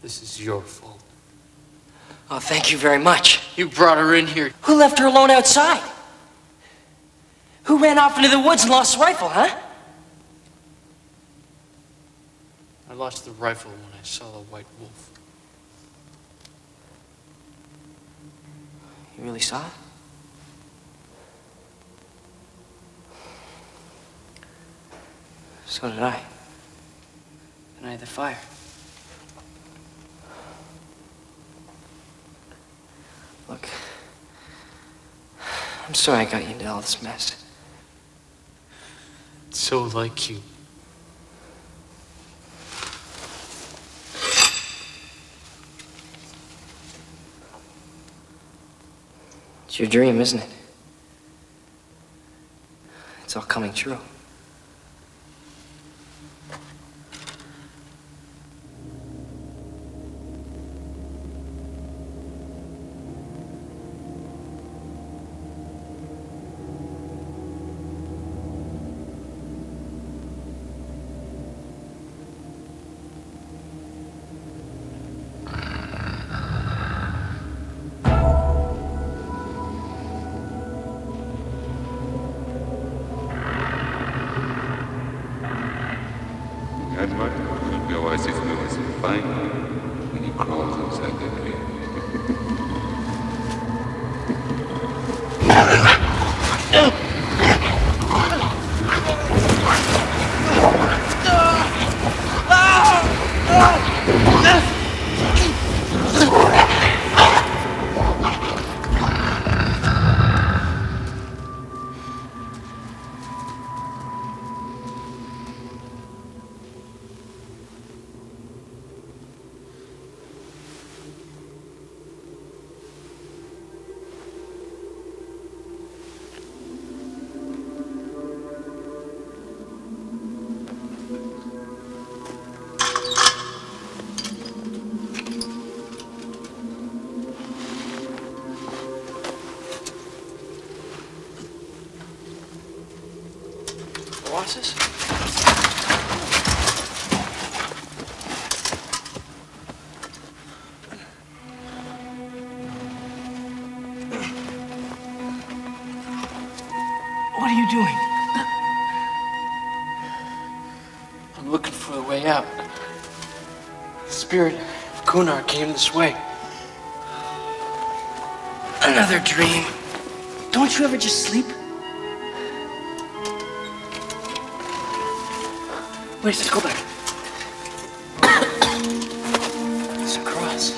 This is your fault. Oh, thank you very much. You brought her in here. Who left her alone outside? Who ran off into the woods and lost the rifle, huh? I lost the rifle when I saw the white wolf. You really saw it? So did I. And I had the fire. Look, I'm sorry I got you into all this mess. It's so like you. It's your dream, isn't it? It's all coming true. When he crawls inside that cave. Oasis? What are you doing? I'm looking for the way out. The spirit of Kunar came this way. Another dream. Don't you ever just sleep? Wait, let's go back. It's a cross.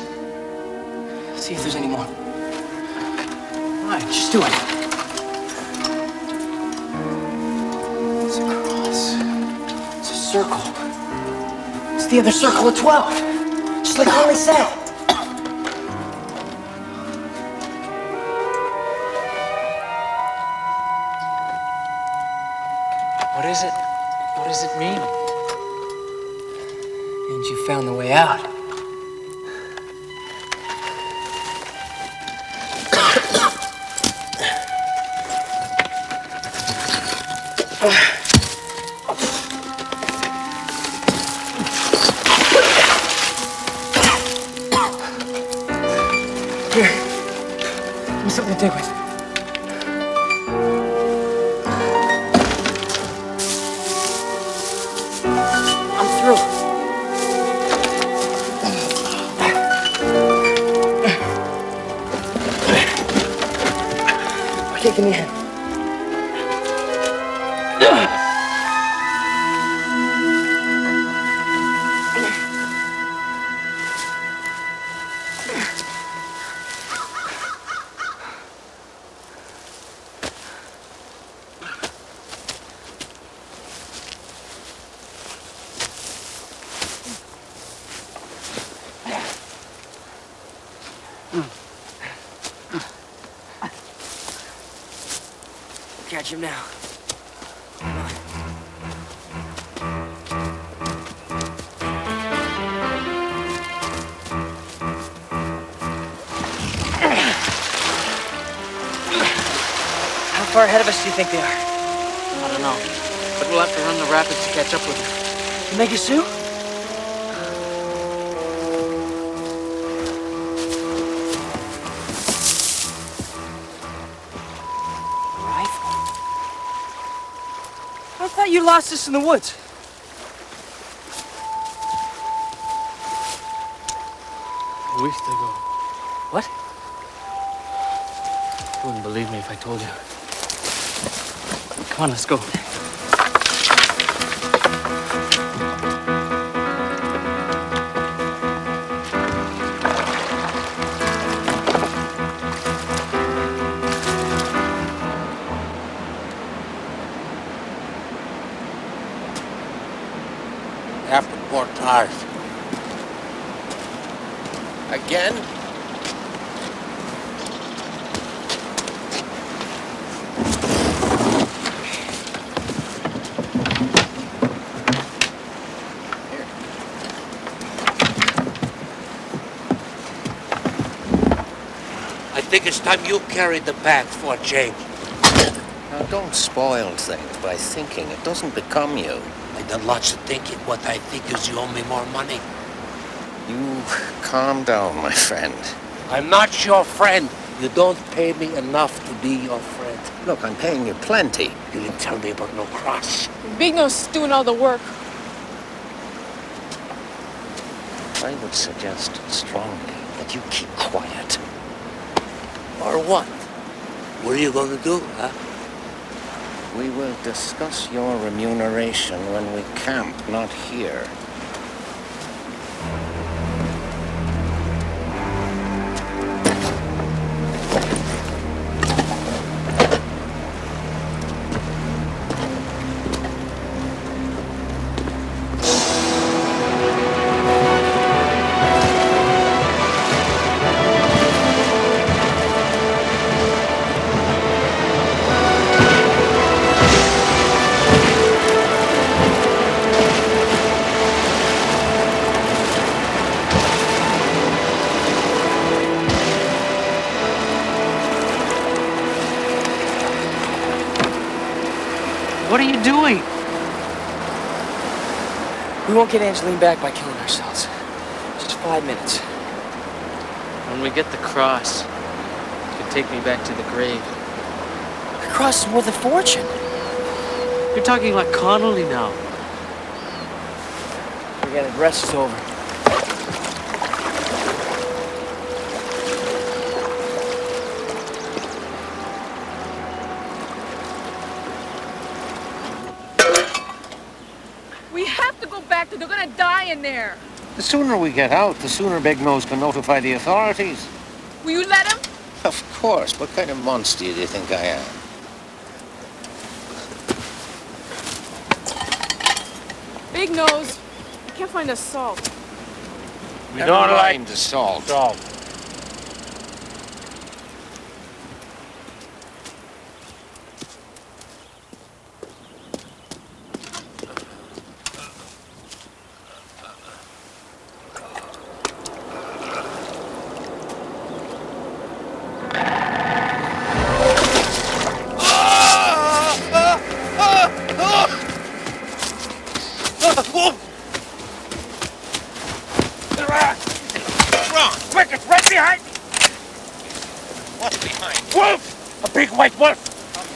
See if there's any more. All right, just do it. It's a cross. It's a circle. It's the other circle of 12. Just like Harley said. What is it? What does it mean? And you found the way out. Here. Give me something to dig with. I'm through. Okay, give me a hand. Catch him now. How far ahead of us do you think they are? I don't know. But we'll have to run the rapids to catch up with them. You make it, Sue? I thought you lost this in the woods. A week ago. What? You wouldn't believe me if I told you. Come on, let's go. After more tires. Again? think it's time you carried the bag for a change. Now, don't spoil things by thinking. It doesn't become you. I done lots of thinking. What I think is you owe me more money. You calm down, my friend. I'm not your friend. You don't pay me enough to be your friend. Look, I'm paying you plenty. You didn't tell me about no cross. Big Nose is doing all the work. I would suggest strongly that you keep quiet. Or what? What are you going to do, huh? We will discuss your remuneration when we camp, not here. What are you doing? We won't get Angeline back by killing ourselves. Just 5 minutes. When we get the cross, you can take me back to the grave. The cross is worth a fortune. You're talking like Connolly now. Forget it. Rest is over. We have to go back. They're gonna die in there. The sooner we get out, the sooner Big Nose can notify the authorities. Will you let him? Of course. What kind of monster do you think I am? Big Nose. I can't find the salt. We don't like the salt. Quick, it's right behind! What's behind? Wolf! A big white wolf!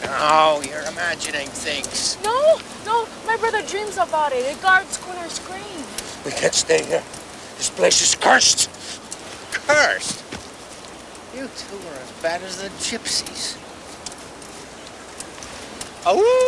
No, you're imagining things. No, my brother dreams about it. It guards Corner's grave. We can't stay here. This place is cursed. Cursed? You two are as bad as the gypsies. Oh!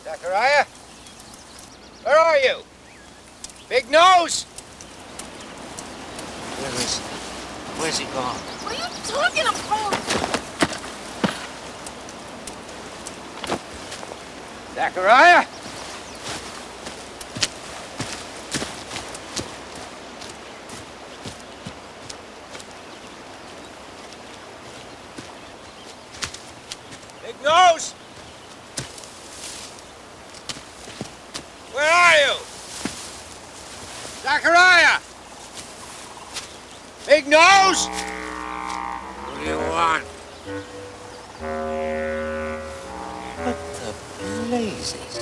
Zachariah? Where are you? Big Nose! Where is he? Where's he gone? What are you talking about? Zachariah? Big Nose! Where are you? Zachariah! Big Nose! What do you want? What the blazes?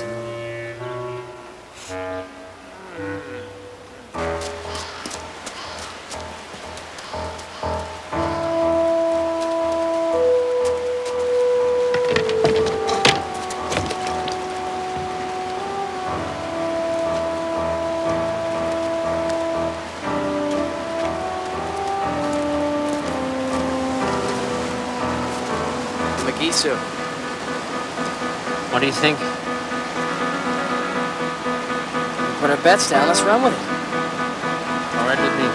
Magisu. What do you think? We put our bets down. Let's run with it. All right with me.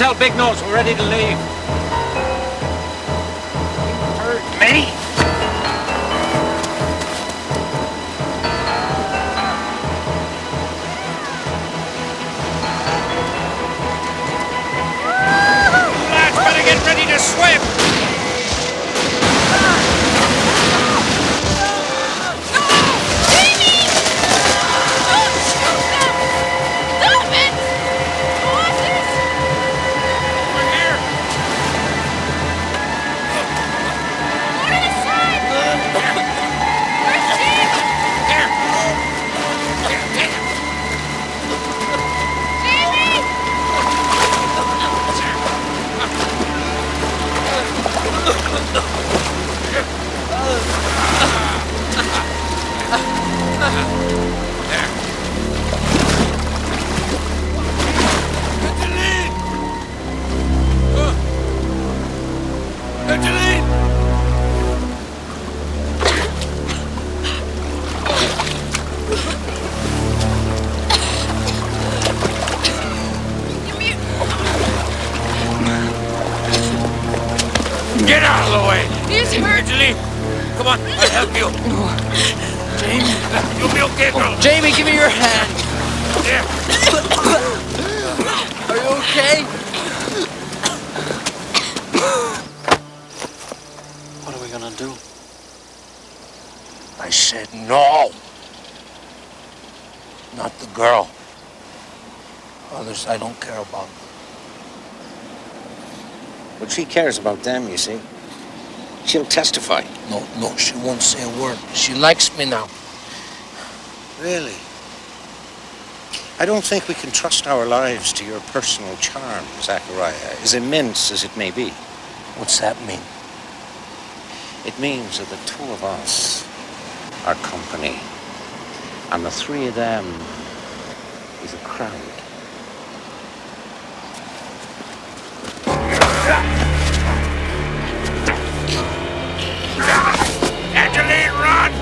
tell Big Nose we're ready to leave. Heard me? Lads, better get ready to swim! Get out of the way! He's hurt. Angeline, come on, I'll help you. Jamie. You'll be okay, girl. Jamie, give me your hand. There. Are you okay? What are we gonna do? I said no. Not the girl. Others I don't care about. But she cares about them, you see. She'll testify. No, she won't say a word. She likes me now. Really? I don't think we can trust our lives to your personal charm, Zachariah, as immense as it may be. What's that mean? It means that the two of us are company, and the three of them is a crowd. Angeline, run!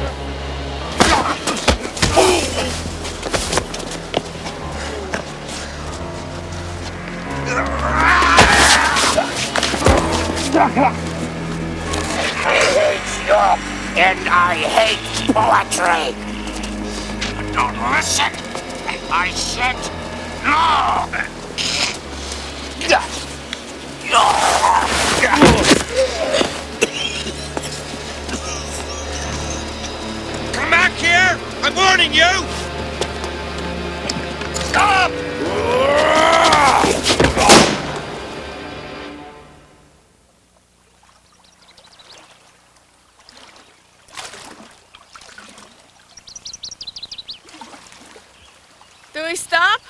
I hate you, and I hate poetry. But don't listen. I said no. Come back here! I'm warning you! Stop! Do we stop?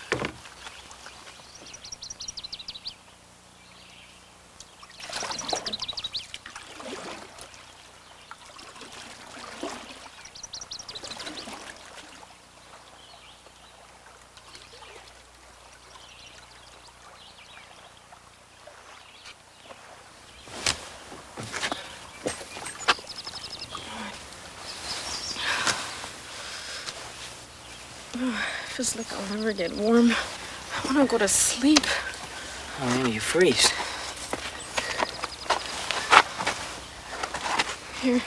Feels like I'll never get warm. I want to go to sleep. Oh, maybe you freeze. Here.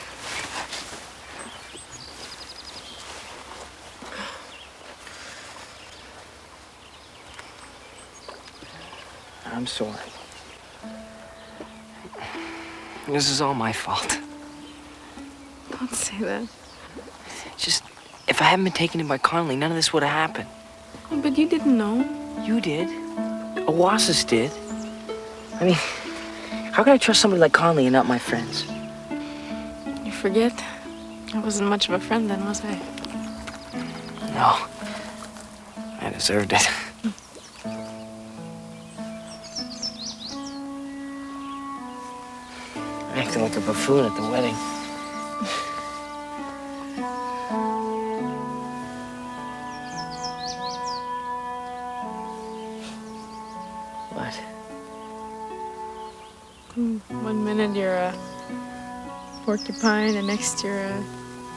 I'm sorry. This is all my fault. Don't say that. Just, if I hadn't been taken in by Connolly, none of this would have happened. Oh, but you didn't know. You did. Oasis did. I mean, how can I trust somebody like Connolly and not my friends? You forget. I wasn't much of a friend then, was I? No. I deserved it. I acted like a buffoon at the wedding. What? 1 minute you're a porcupine, and next you're a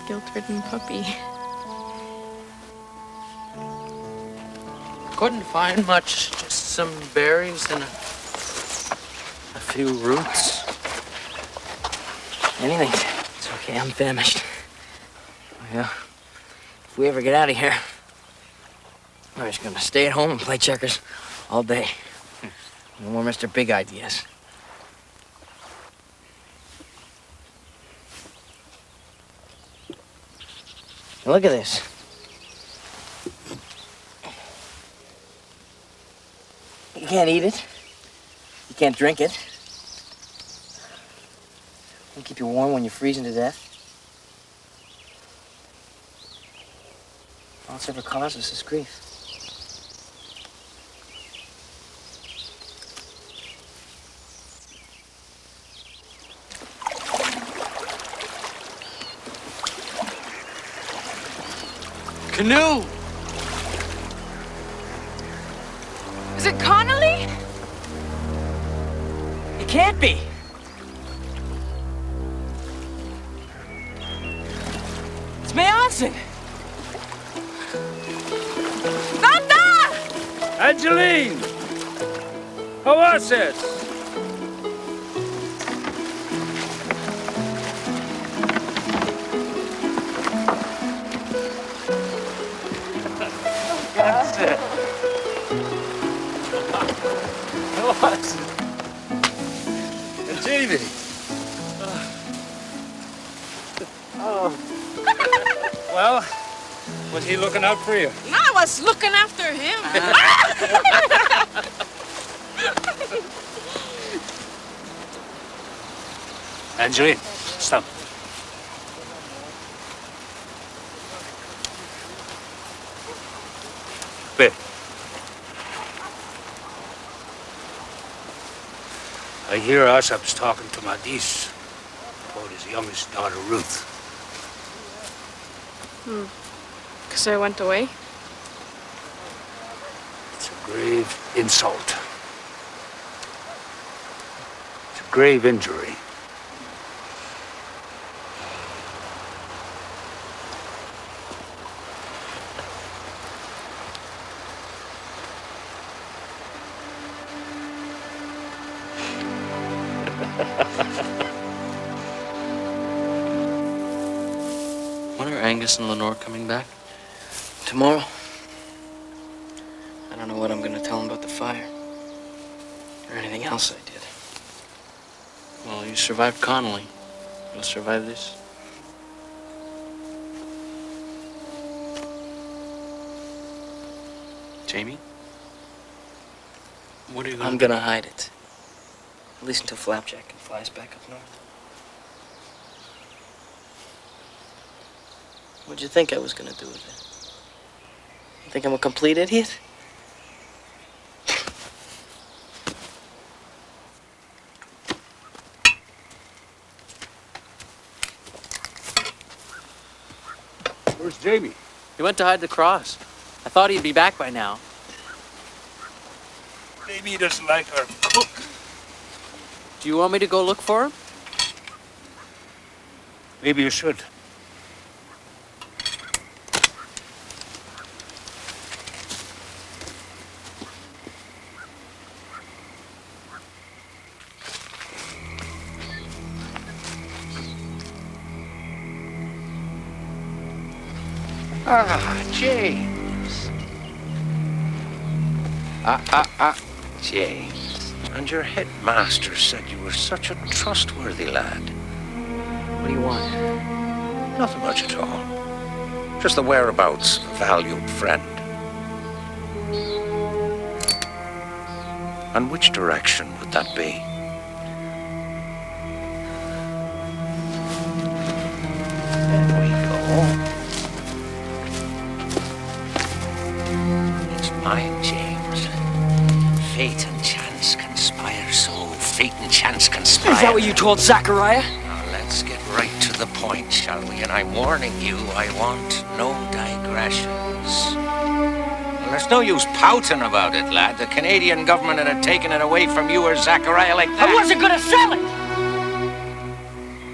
guilt-ridden puppy. Couldn't find much, just some berries and a few roots? Anything. It's okay, I'm famished. Yeah. If we ever get out of here, we're just gonna stay at home and play checkers all day. No more Mr. Big ideas. Now look at this. You can't eat it. You can't drink it. It'll keep you warm when you're freezing to death. All it's ever caused us is grief. Canoe! Is it Connolly? It can't be. It's Mayonson. Nanda! Angeline! Tootoosis! That's it. What? Jamie! Well, was he looking out for you? I was looking after him. Angeline, stop. Wait. I hear Asap's talking to Madis about his youngest daughter, Ruth. Because I went away? It's a grave insult. It's a grave injury. When are Angus and Lenore coming back? Tomorrow. I don't know what I'm gonna tell him about the fire. Or anything else I did. Well, you survived Connolly. You'll survive this. Jamie? What are you gonna I'm gonna hide it. At least until Flapjack flies back up north. What'd you think I was gonna do with it? You think I'm a complete idiot? Where's Jamie? He went to hide the cross. I thought he'd be back by now. Maybe he doesn't like our cook. Do you want me to go look for him? Maybe you should. Ah, James. James. And your headmaster said you were such a trustworthy lad. What do you want? Nothing much at all. Just the whereabouts of a valued friend. And which direction would that be? There we go. It's mine, James. Fate and chance conspire, so fate and chance conspire. Is that what you told Zachariah? Now let's get right to the point, shall we? And I'm warning you, I want no digressions. Well, there's no use pouting about it, lad. The Canadian government had taken it away from you or Zachariah like that. I wasn't gonna sell it! I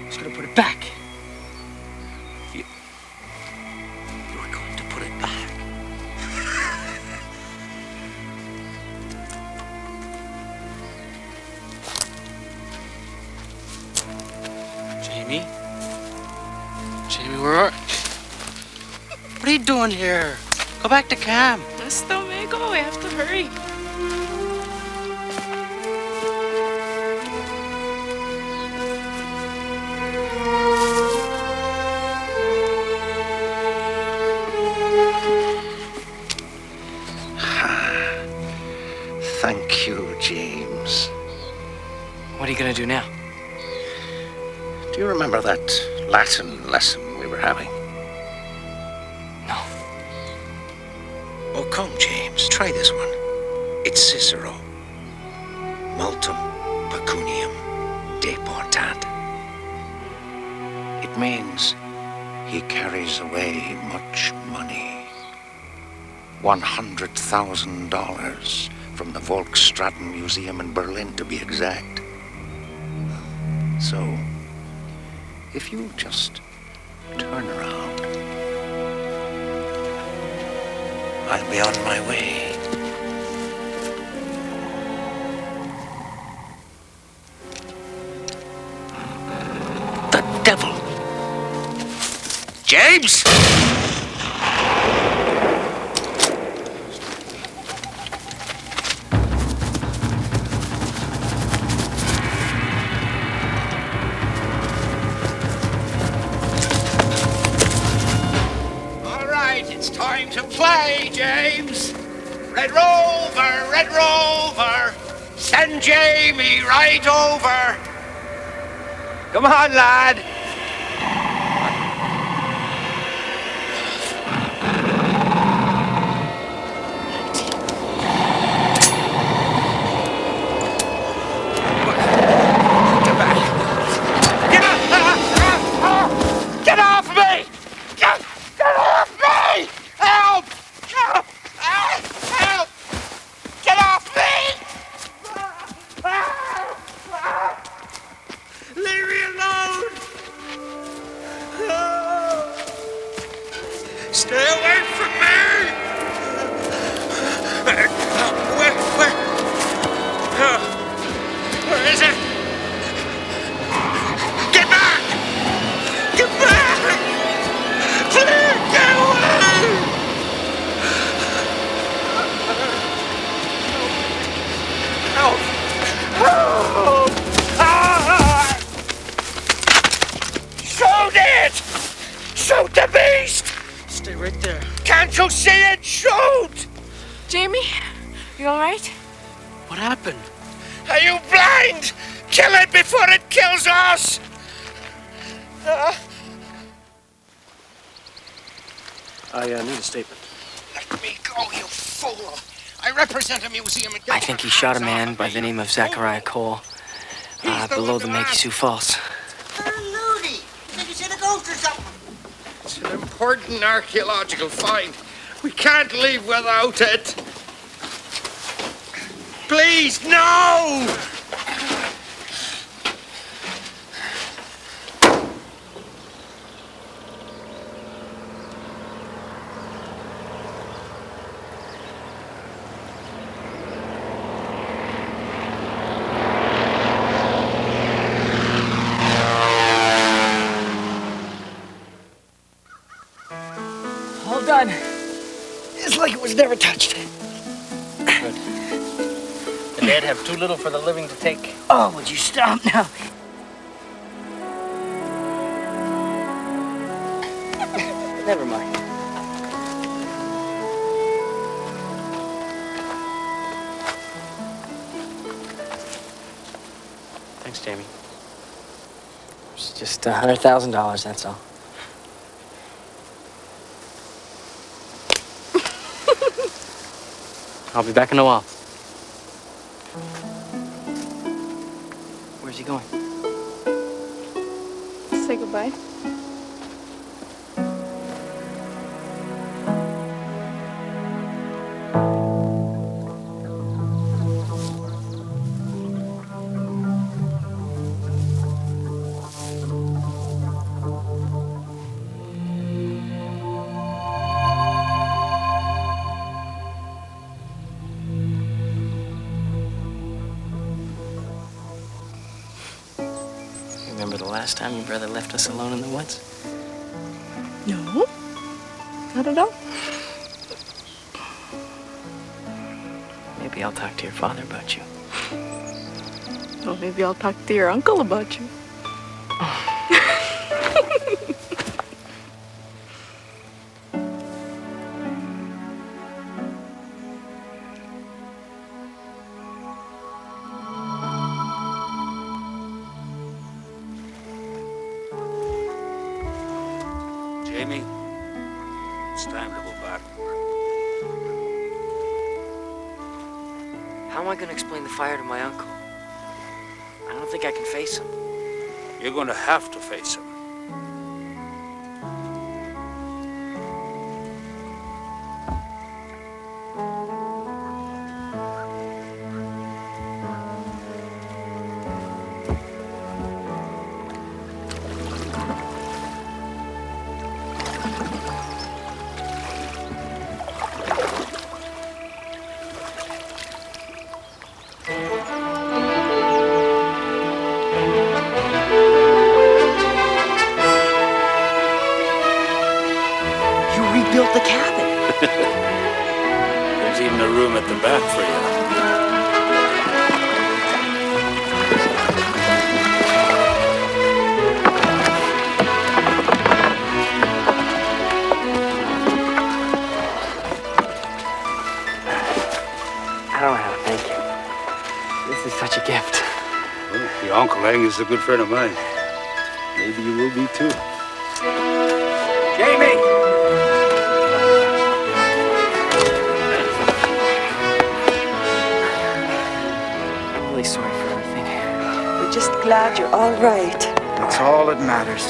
was gonna put it back. You were going to put it back? doing here? Go back to camp. Esto, amigo, we have to hurry. Thank you, James. What are you gonna do now? Do you remember that Latin lesson we were having? No. Oh, come, James. Try this one. It's Cicero. Multum pecuniam deportat. It means he carries away much money. $100,000 from the Volksstraten Museum in Berlin, to be exact. So, if you just turn around, I'll be on my way. The devil! James! It's time to play, James. Red Rover, send Jamie right over. Come on, lad. Get off me! Get off me! Help! Help! Help! Get off me! Leave me alone! Stay away from me! Where is it? Get back! Get back! Please, get away! Help! Help! Shoot it! Shoot the beast! Stay right there. Can't you see it? Shoot! Jamie, you all right? What happened? Are you blind? Kill it before it kills us! I need a statement. Let me go, you fool! I represent a museum in... I think he shot a man by the name of Zachariah Cole below the Makey Sioux Falls. Loony! Think you seen a ghost or something? It's an important archaeological find. We can't leave without it. Please, no! All done. It's like it was never touched. Good. The dead have too little for the living to take. Oh, would you stop now? Never mind. Thanks, Jamie. It's just $100,000, that's all. I'll be back in a while. Where's he going? Say goodbye. Remember the last time your brother left us alone in the woods? No. Not at all. Maybe I'll talk to your father about you. Or maybe I'll talk to your uncle about you. Jamie, it's time to go back. How am I gonna explain the fire to my uncle? I don't think I can face him. You're going to have to face him. Built the cabin. There's even a room at the back for you. I don't know how to thank you. This is such a gift. Well, your Uncle Lang is a good friend of mine. Maybe you will be too. Jamie! Sorry for everything. We're just glad you're all right. That's all that matters.